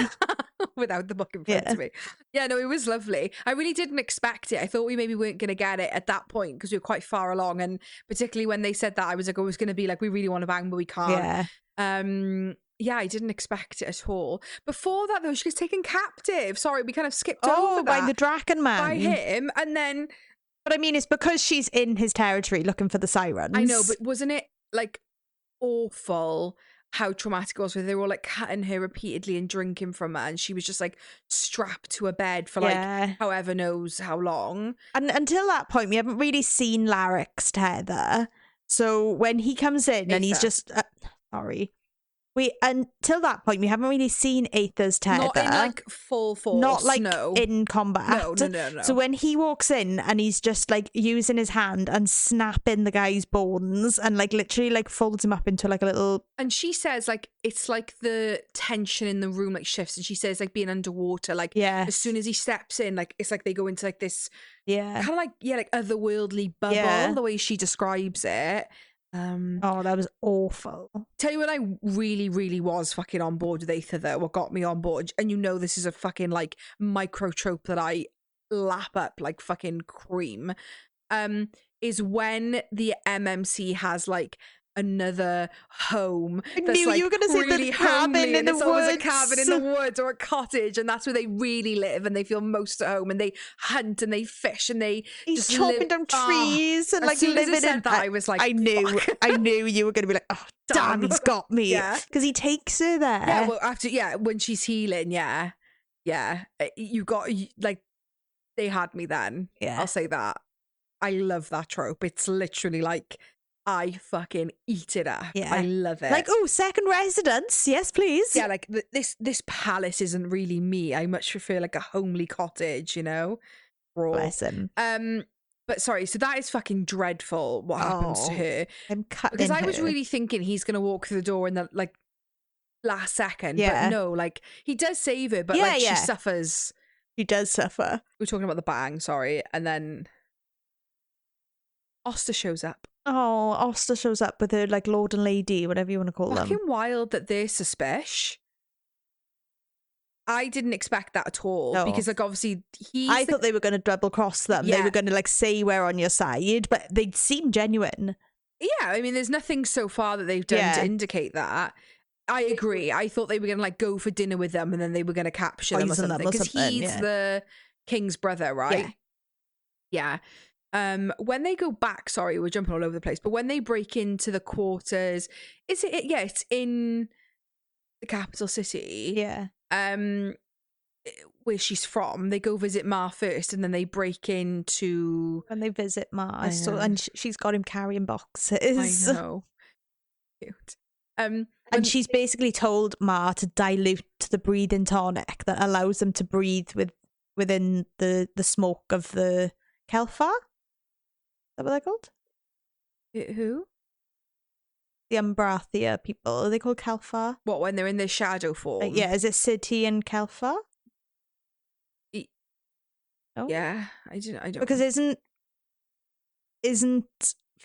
Without the book in front of me. Yeah, no, it was lovely. I really didn't expect it. I thought we maybe weren't going to get it at that point because we were quite far along, and particularly when they said that, I was like, oh, it was going to be like, we really want to bang but we can't. Yeah, I didn't expect it at all. Before that, though, she was taken captive. Sorry, we kind of skipped over that. By the Draken man. By him, and then... But I mean, it's because she's in his territory looking for the sirens. I know, but wasn't it, like, awful how traumatic it was? Where they were all, like, cutting her repeatedly and drinking from her, and she was just, like, strapped to a bed for, like, however knows how long. And until that point, we haven't really seen Laryk's tether. So when he comes in and he's just... until that point, we haven't really seen Aether's tether. Not in like full force. Not like in combat. No. So when he walks in and he's just like using his hand and snapping the guy's bones and like literally like folds him up into like a little. And she says like it's like the tension in the room like shifts, and she says like being underwater, like as soon as he steps in, like it's like they go into like this kind of like like otherworldly bubble, the way she describes it. That was awful. Tell you what, I really, really was fucking on board with Aether though. What got me on board, and you know this is a fucking like micro trope that I lap up like fucking cream, is when the MMC has like another home. I that's knew like you were going to say really the cabin homely, in and the it's woods. always a cabin in the woods or a cottage, and that's where they really live, and they feel most at home, and they hunt and they fish, and they He's just chopping live, down trees and as like soon as it living said in. that, I was like, I knew, fuck. I knew you were going to be like, oh damn, he's got me. Yeah. Because he takes her there. Yeah, well, after when she's healing, you got like they had me then. Yeah. I'll say that. I love that trope. It's literally like I fucking eat it up. Yeah. I love it. Like, oh, second residence, yes, please. Yeah, like this palace isn't really me. I much prefer like a homely cottage, you know. Raw. Bless him. But sorry, so that is fucking dreadful. What happens to her? I'm cutting Because I was her. really thinking he's gonna walk through the door in the like last second. Yeah. But no, like he does save her, but Yeah, like yeah. she suffers. He does suffer. We're talking about the bang, sorry, and then Oster shows up. Oh, Oster shows up with her like lord and lady, whatever you want to call them. Fucking wild that they're suspicious. I didn't expect that at all No. because like obviously I thought they were going to double cross them. They Yeah. were going to like say we're on your side, but they seem genuine. Yeah, I mean, there's nothing so far that they've done Yeah. to indicate that. I agree. I thought they were going to like go for dinner with them and then they were going to capture them or Poison them something or because something, he's yeah. the king's brother, right? Yeah. When they go back, sorry, we're jumping all over the place, but when they break into the quarters, is it? Yeah, it's in the capital city. Yeah. Where she's from. They go visit Ma first, and then they break into. When they visit I Mars, know. and she's got him carrying boxes. I know. Cute. And she's basically told Ma to dilute the breathing tonic that allows them to breathe within the smoke of the Kálfar. Is that what they're called? Who? The Umbrathia people. Are they called Kálfar? What, when they're in their shadow form? Yeah, is it Sídhe and Kálfar? No? Yeah, I don't. Because isn't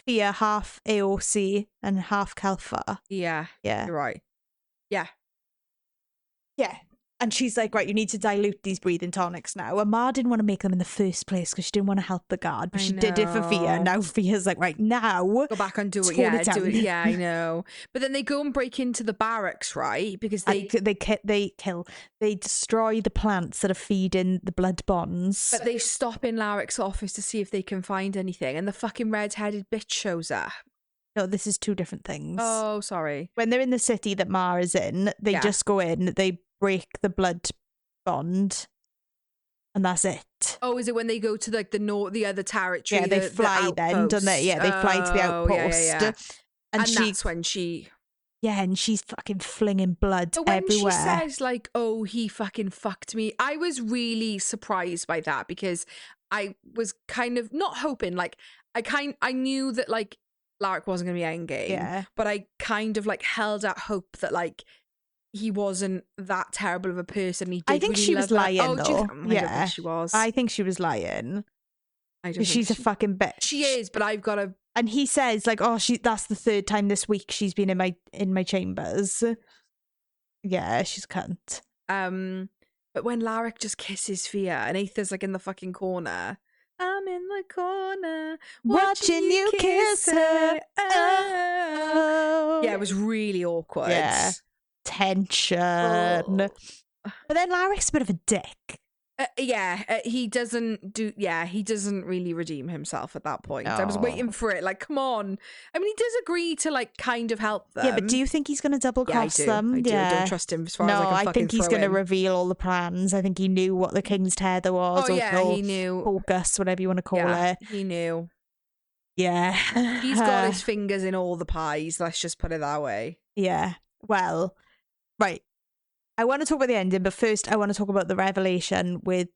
Fia half AOC and half Kálfar? Yeah, Yeah. you're right. Yeah. Yeah. And she's like, right, you need to dilute these breathing tonics now. And Ma didn't want to make them in the first place because she didn't want to help the guard, but I she did it for Fia. know. Now Fia's like, right, now. Go back and do it. Tone Yeah, it do it. down. Yeah, I know. But then they go and break into the barracks, right? Because they They destroy the plants that are feeding the blood bonds. But they stop in Laryk's office to see if they can find anything, and the fucking red-headed bitch shows up. No, this is two different things. Oh, sorry. When they're in the city that Ma is in, they Yeah. just go in, they break the blood bond, and that's it. Oh, is it when they go to like the other territory? Yeah, they the fly then, don't they? Yeah, they fly to the Oh, outpost. yeah. And that's when she. Yeah, and she's fucking flinging blood But when everywhere. she says like, "Oh, he fucking fucked me," I was really surprised by that because I was kind of not hoping. Like, I knew that like Laryk wasn't going to be endgame. Yeah. But I kind of like held out hope that like he wasn't that terrible of a person. He did I think really she was love her. lying, Oh, do you though. think- I don't Yeah. think she was. I think she was lying. I don't think She's a she- fucking bitch. She is, but I've got to. And he says like, "Oh, that's the third time this week she's been in my chambers." Yeah, she's a cunt. But when Laryk just kisses Fia and Aether's like in the fucking corner. I'm in the corner Watching you kiss her. Oh. Yeah, it was really awkward. Yeah. Tension. Oh. But then Laryk's a bit of a dick. He doesn't really redeem himself at that point. I was No. waiting for it. Like, come on. I mean, he does agree to like kind of help them. Yeah, but do you think he's going to double Yeah, I cross do. them? I do. I Yeah. don't trust him as far No, as I can I fucking think he's throw going to him. reveal all the plans. I think he knew what the king's tether was. Oh or yeah, he knew. focus, whatever you want to call Yeah, it. he knew. Yeah. He's got his fingers in all the pies. Let's just put it that way. Yeah. Well, right. I want to talk about the ending, but first I want to talk about the revelation with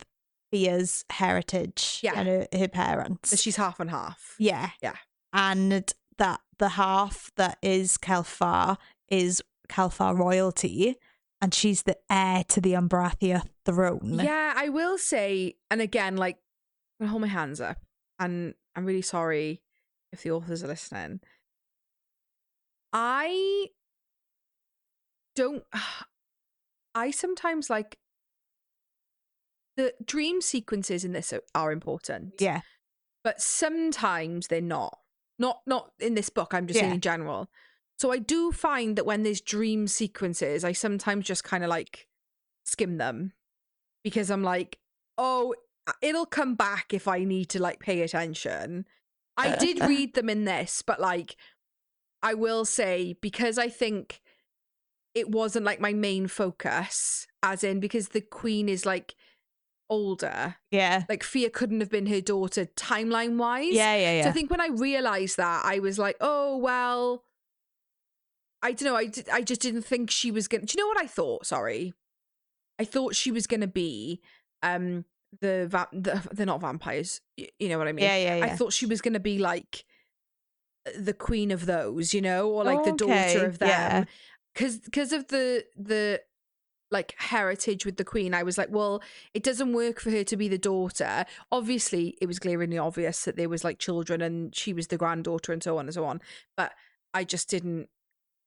Fia's heritage and her parents. So she's half and half. Yeah. Yeah. And that the half that is Kálfar is Kálfar royalty, and she's the heir to the Umbrathia throne. Yeah, I will say, and again, like, I'm gonna hold my hands up, and I'm really sorry if the authors are listening. I sometimes like the dream sequences in this are important. Yeah. But sometimes they're not. Not in this book, I'm just saying in general. So I do find that when there's dream sequences, I sometimes just kind of like skim them because I'm like, oh, it'll come back if I need to like pay attention. I did read them in this, but like I will say, because I think it wasn't like my main focus, as in because the queen is like older. Yeah. Like Fia couldn't have been her daughter timeline wise. Yeah. So I think when I realized that, I was like, oh, well, I don't know. I just didn't think she was going to. Do you know what I thought? Sorry. I thought she was going to be they're not vampires. You know what I mean? Yeah. I thought she was going to be like the queen of those, you know, or like the daughter of them. Yeah. Because of the like heritage with the queen, I was like, well, it doesn't work for her to be the daughter. Obviously, it was glaringly obvious that there was like children and she was the granddaughter and so on and so on. But I just didn't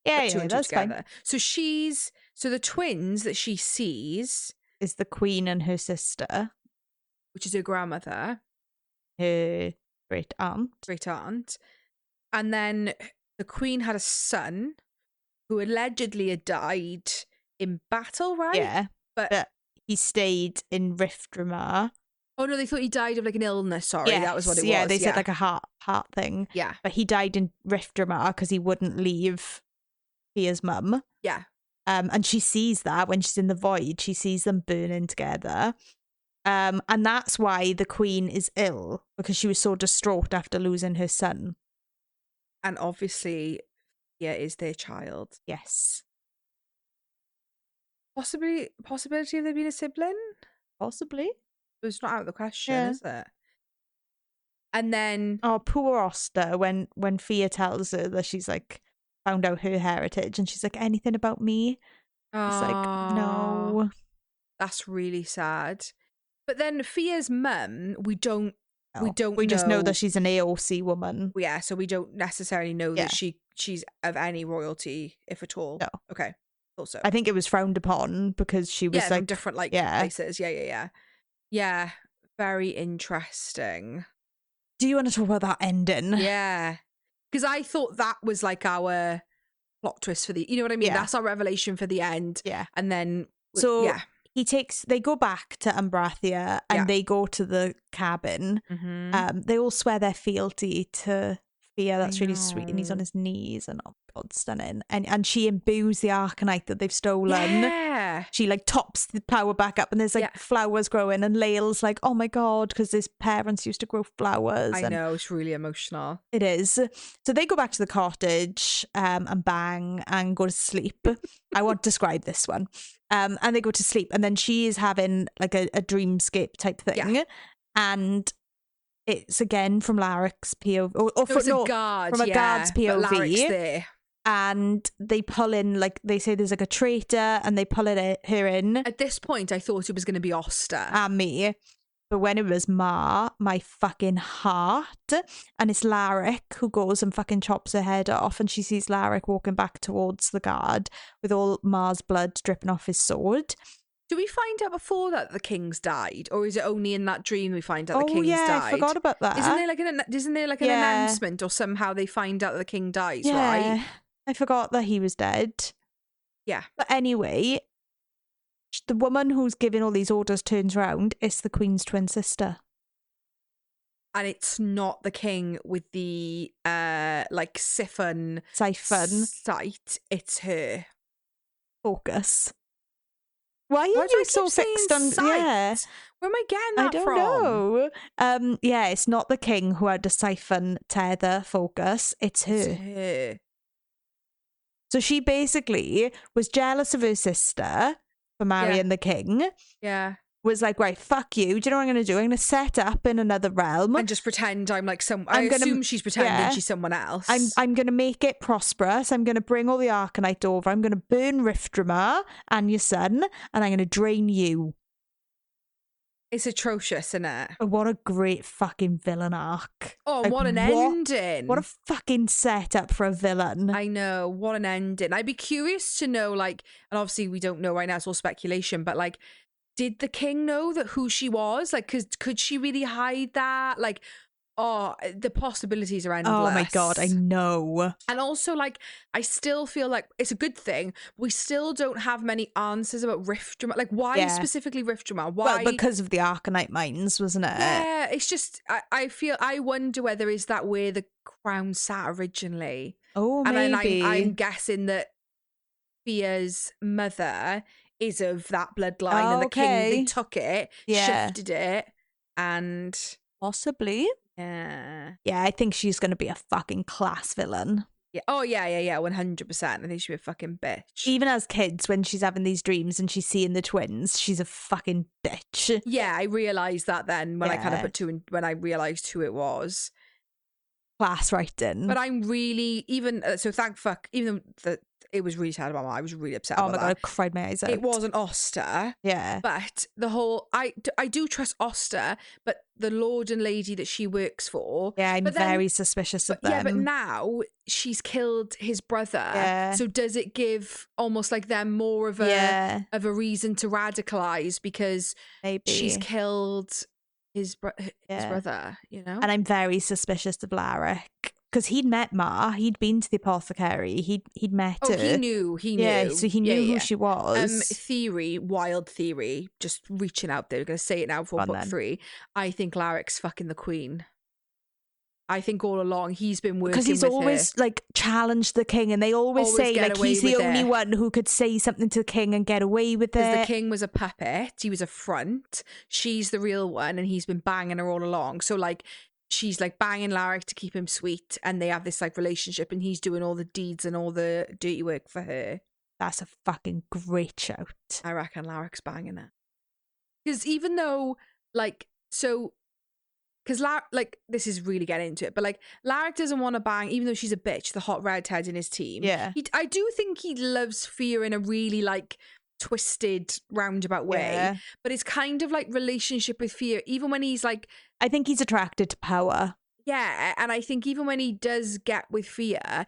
put two and two together. Fine. So the twins that she sees is the queen and her sister, which is her grandmother, her great aunt, and then the queen had a son who allegedly had died in battle, right? Yeah, but he stayed in Riftborne. Oh no, they thought he died of like an illness. Sorry, that was what it was. Yeah, they said like a heart thing. Yeah, but he died in Riftborne because he wouldn't leave Fia's mum. Yeah. And she sees that when she's in the void, she sees them burning together. And that's why the queen is ill, because she was so distraught after losing her son. And obviously, Fia is their child. Yes. Possibility of there being a sibling? Possibly. It's not out of the question, is it? And then... Oh, poor Oster, when Fia tells her that she's like, found out her heritage, and she's like, anything about me? It's like, no. That's really sad. But then Fia's mum, we don't We just know that she's an AOC woman. Yeah, so we don't necessarily know that she's of any royalty, if at all. No. Okay. Also, I think it was frowned upon because she was like different places. Yeah. Yeah. Very interesting. Do you want to talk about that ending? Yeah. Because I thought that was like our plot twist for the, you know what I mean? Yeah. That's our revelation for the end. Yeah. And then, they go back to Umbrathia and they go to the cabin. Mm-hmm. They all swear their fealty to Fia. That's really sweet. And he's on his knees and, oh God, stunning. And she imbues the Arcanite that they've stolen. Yeah. She like tops the power back up and there's like flowers growing and Lael's like, oh my God, because his parents used to grow flowers. I know, it's really emotional. It is. So they go back to the cottage and bang and go to sleep. I won't describe this one. And they go to sleep and then she is having like a dreamscape type thing. Yeah. And it's again from Laryk's POV. From a guard's POV. But Laryk's there. And they pull in, like, they say there's like a traitor and they pull her in. At this point, I thought it was going to be Oster. And me. But when it was Ma, my fucking heart. And it's Laryk who goes and fucking chops her head off. And she sees Laryk walking back towards the guard with all Ma's blood dripping off his sword. Do we find out before that the king's died? Or is it only in that dream we find out the king's died? I forgot about that. Isn't there like an announcement or somehow they find out that the king dies, right? I forgot that he was dead. Yeah. But anyway, the woman who's giving all these orders turns around. It's the queen's twin sister. And it's not the king with the like siphon sight. It's her. Focus. Why are you so fixed on sight? Yeah. Where am I getting that from? I don't know. Yeah, it's not the king who had the siphon tether focus. It's her. It's her. So she basically was jealous of her sister for marrying the king. Yeah. Was like, right, fuck you. Do you know what I'm going to do? I'm going to set up in another realm. And just pretend I'm like I assume she's pretending she's someone else. I'm going to make it prosperous. I'm going to bring all the Arcanite over. I'm going to burn Riftborne and your son. And I'm going to drain you. It's atrocious, isn't it? Oh, what a great fucking villain arc. Oh, like, what an ending. What a fucking setup for a villain. I know, what an ending. I'd be curious to know, like, and obviously we don't know right now, it's all speculation, but like, did the king know that who she was? Like, could she really hide that? Like, Oh, the possibilities are endless. Oh my God, I know. And also, like, I still feel like it's a good thing. We still don't have many answers about Riftborne. Like, why specifically Riftborne? Why? Well, because of the Arcanite mines, wasn't it? Yeah, it's just, I wonder whether is that where the crown sat originally. Oh, maybe. And I'm guessing that Fia's mother is of that bloodline, and the king, they took it, shifted it, and possibly. Yeah, I think she's going to be a fucking class villain. Yeah. Oh, yeah, 100%. I think she'd be a fucking bitch. Even as kids, when she's having these dreams and she's seeing the twins, she's a fucking bitch. Yeah, I realised that then when I kind of put two and when I realised who it was. Class writing. But I'm really, even, so thank fuck, even though it was really sad about mine, I was really upset about that. Oh my God, I cried my eyes out. It wasn't Oster. Yeah. But the whole, I do trust Oster, but the lord and lady that she works for. Yeah, I'm very suspicious of them. Yeah, but now she's killed his brother. Yeah. So does it give almost like them more of a reason to radicalize because she's killed his brother, you know? And I'm very suspicious of Laryk. Because he'd met Ma, he'd been to the apothecary, he'd met her. He knew. Yeah, so he knew who she was. Wild theory, just reaching out there. We're going to say it now for book 3. I think Laryk's fucking the queen. I think all along he's been working with her. Because he's always like challenged the king, and they always say like he's the only one who could say something to the king and get away with it. Because the king was a puppet, he was a front. She's the real one, and he's been banging her all along. So like, she's like banging Laryk to keep him sweet, and they have this like relationship, and he's doing all the deeds and all the dirty work for her. That's a fucking great shout. I reckon Laryk's banging it. Because even though like, so, because like, this is really getting into it, but like Laryk doesn't want to bang, even though she's a bitch, the hot redhead in his team. Yeah. I do think he loves Fia in a really like twisted roundabout way, but it's kind of like relationship with Fia, even when he's like, I think he's attracted to power. Yeah, and I think even when he does get with Fia,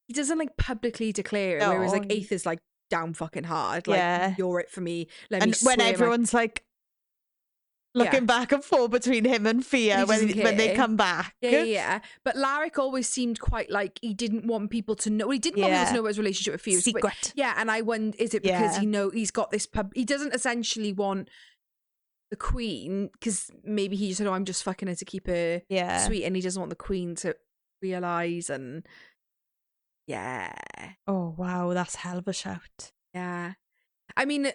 he doesn't like publicly declare it, whereas like Aether's like down fucking hard, like you're it for me. And when everyone's like looking back and forth between him and Fia when they come back. Yeah. But Laryk always seemed quite like he didn't want people to know. Well, he didn't want people to know about his relationship with Fia. Secret. But, and I wonder, is it because he's got this he doesn't essentially want the queen, because maybe he just said, I'm just fucking her to keep her sweet, and he doesn't want the queen to realise, and oh wow, that's hell of a shout. I mean,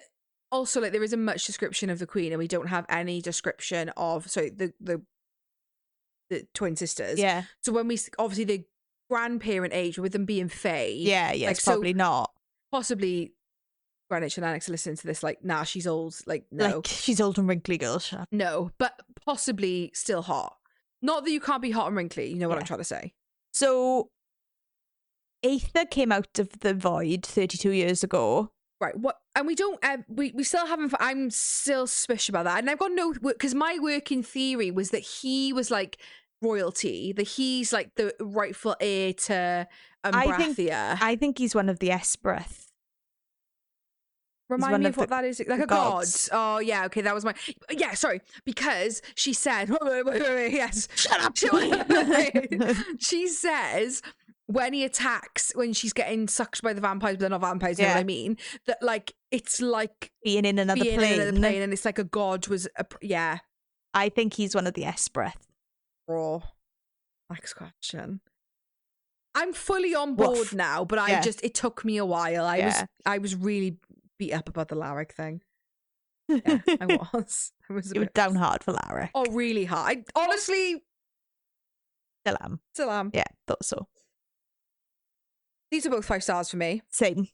also like there isn't much description of the queen, and we don't have any description of the twin sisters. So when we obviously the grandparent age with them being Fae, like, it's probably not. Possibly Grenwich and Lennox are listening to this like, nah, she's old. Like, no. Like, she's old and wrinkly, girl. No, but possibly still hot. Not that you can't be hot and wrinkly, you know what I'm trying to say. So, Aether came out of the void 32 years ago. Right, what? And we don't, we still haven't, I'm still suspicious about that. And I've got no, because my working theory was that he was like royalty, that he's like the rightful heir to Umbrathia. I think he's one of the Esprith. Remind me of what that is. Like a god. Oh, yeah. Okay, that was my... Yeah, sorry. Because she said... Wait, yes. Shut up. She says when he attacks, when she's getting sucked by the vampires, but they're not vampires, you know what I mean? That, like, it's like... Being in another plane. And it's like a god was... I think he's one of the Esprith. Raw. Next question. I'm fully on board now, but it took me a while. I was really... beat up about the Laryk thing. Yeah, I was. You were down hard for Laryk. Oh, really hard. I honestly still am. Yeah, thought so. These are both 5 stars for me. Same.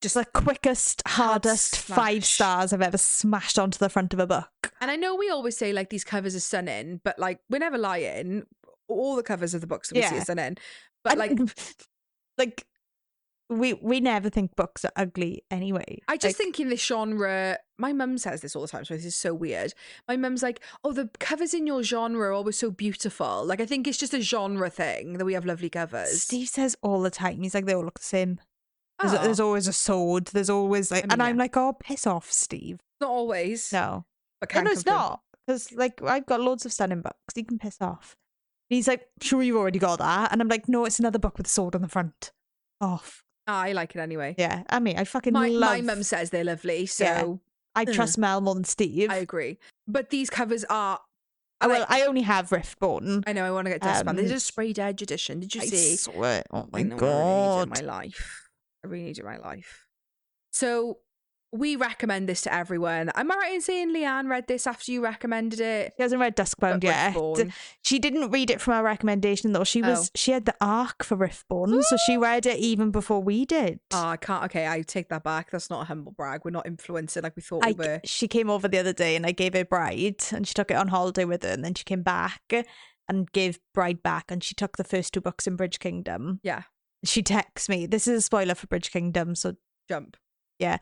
Just the quickest, hardest 5 stars I've ever smashed onto the front of a book. And I know we always say like these covers are stunning, but like we're never lying. All the covers of the books that we see are stunning. But like we never think books are ugly anyway. I just think in this genre, my mum says this all the time, so this is so weird. My mum's like, oh, the covers in your genre are always so beautiful. Like, I think it's just a genre thing that we have lovely covers. Steve says all the time, he's like, they all look the same. There's always a sword. There's always like, I'm like, oh, piss off, Steve. Not always. No. But no, it's not. Because like, I've got loads of stunning books. You can piss off. He's like, sure, you've already got that. And I'm like, no, it's another book with a sword on the front. Off. I like it anyway. Yeah, I mean, I fucking My love... mum says they're lovely, so... Yeah. I trust Mel more than Steve. I agree. But these covers are... Well, I only have Riftborne. I know, I want to get Duskbound. This is a sprayed edge edition. Did you see? I swear. Oh my God. I really need it in my life. I really need it in my life. So... we recommend this to everyone. Am I right in saying Leanne read this after you recommended it? She hasn't read Duskbound yet. She didn't read it from our recommendation though. She had the arc for Riftborne, so she read it even before we did. Oh, I can't. Okay, I take that back. That's not a humble brag. We're not influencing like we thought we were. She came over the other day and I gave her Bride and she took it on holiday with her, and then she came back and gave Bride back, and she took the first 2 books in Bridge Kingdom. Yeah. She texts me. This is a spoiler for Bridge Kingdom, so jump. Yeah.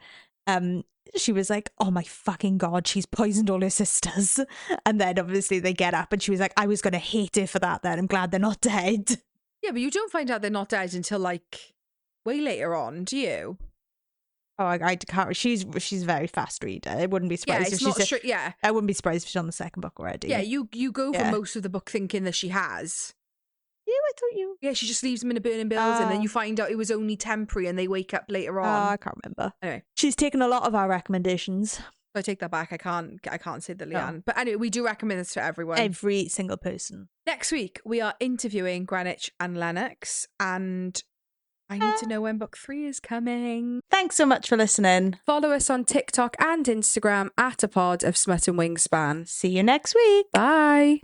She was like, oh my fucking God, she's poisoned all her sisters. And then obviously they get up and she was like, I was going to hate her for that then. I'm glad they're not dead. Yeah, but you don't find out they're not dead until like way later on, do you? Oh, I can't. She's a very fast reader. I wouldn't be surprised if she's... yeah. I wouldn't be surprised if she's on the second book already. Yeah, you go for most of the book thinking that she has. Yeah, I thought you... Yeah, she just leaves them in a burning building and then you find out it was only temporary and they wake up later on. Oh, I can't remember. Anyway. She's taken a lot of our recommendations. I take that back. I can't say that, Leanne. No. But anyway, we do recommend this to everyone. Every single person. Next week, we are interviewing Grenwich and Lennox, and I need to know when book 3 is coming. Thanks so much for listening. Follow us on TikTok and Instagram at A Pod of Smut and Wingspan. See you next week. Bye.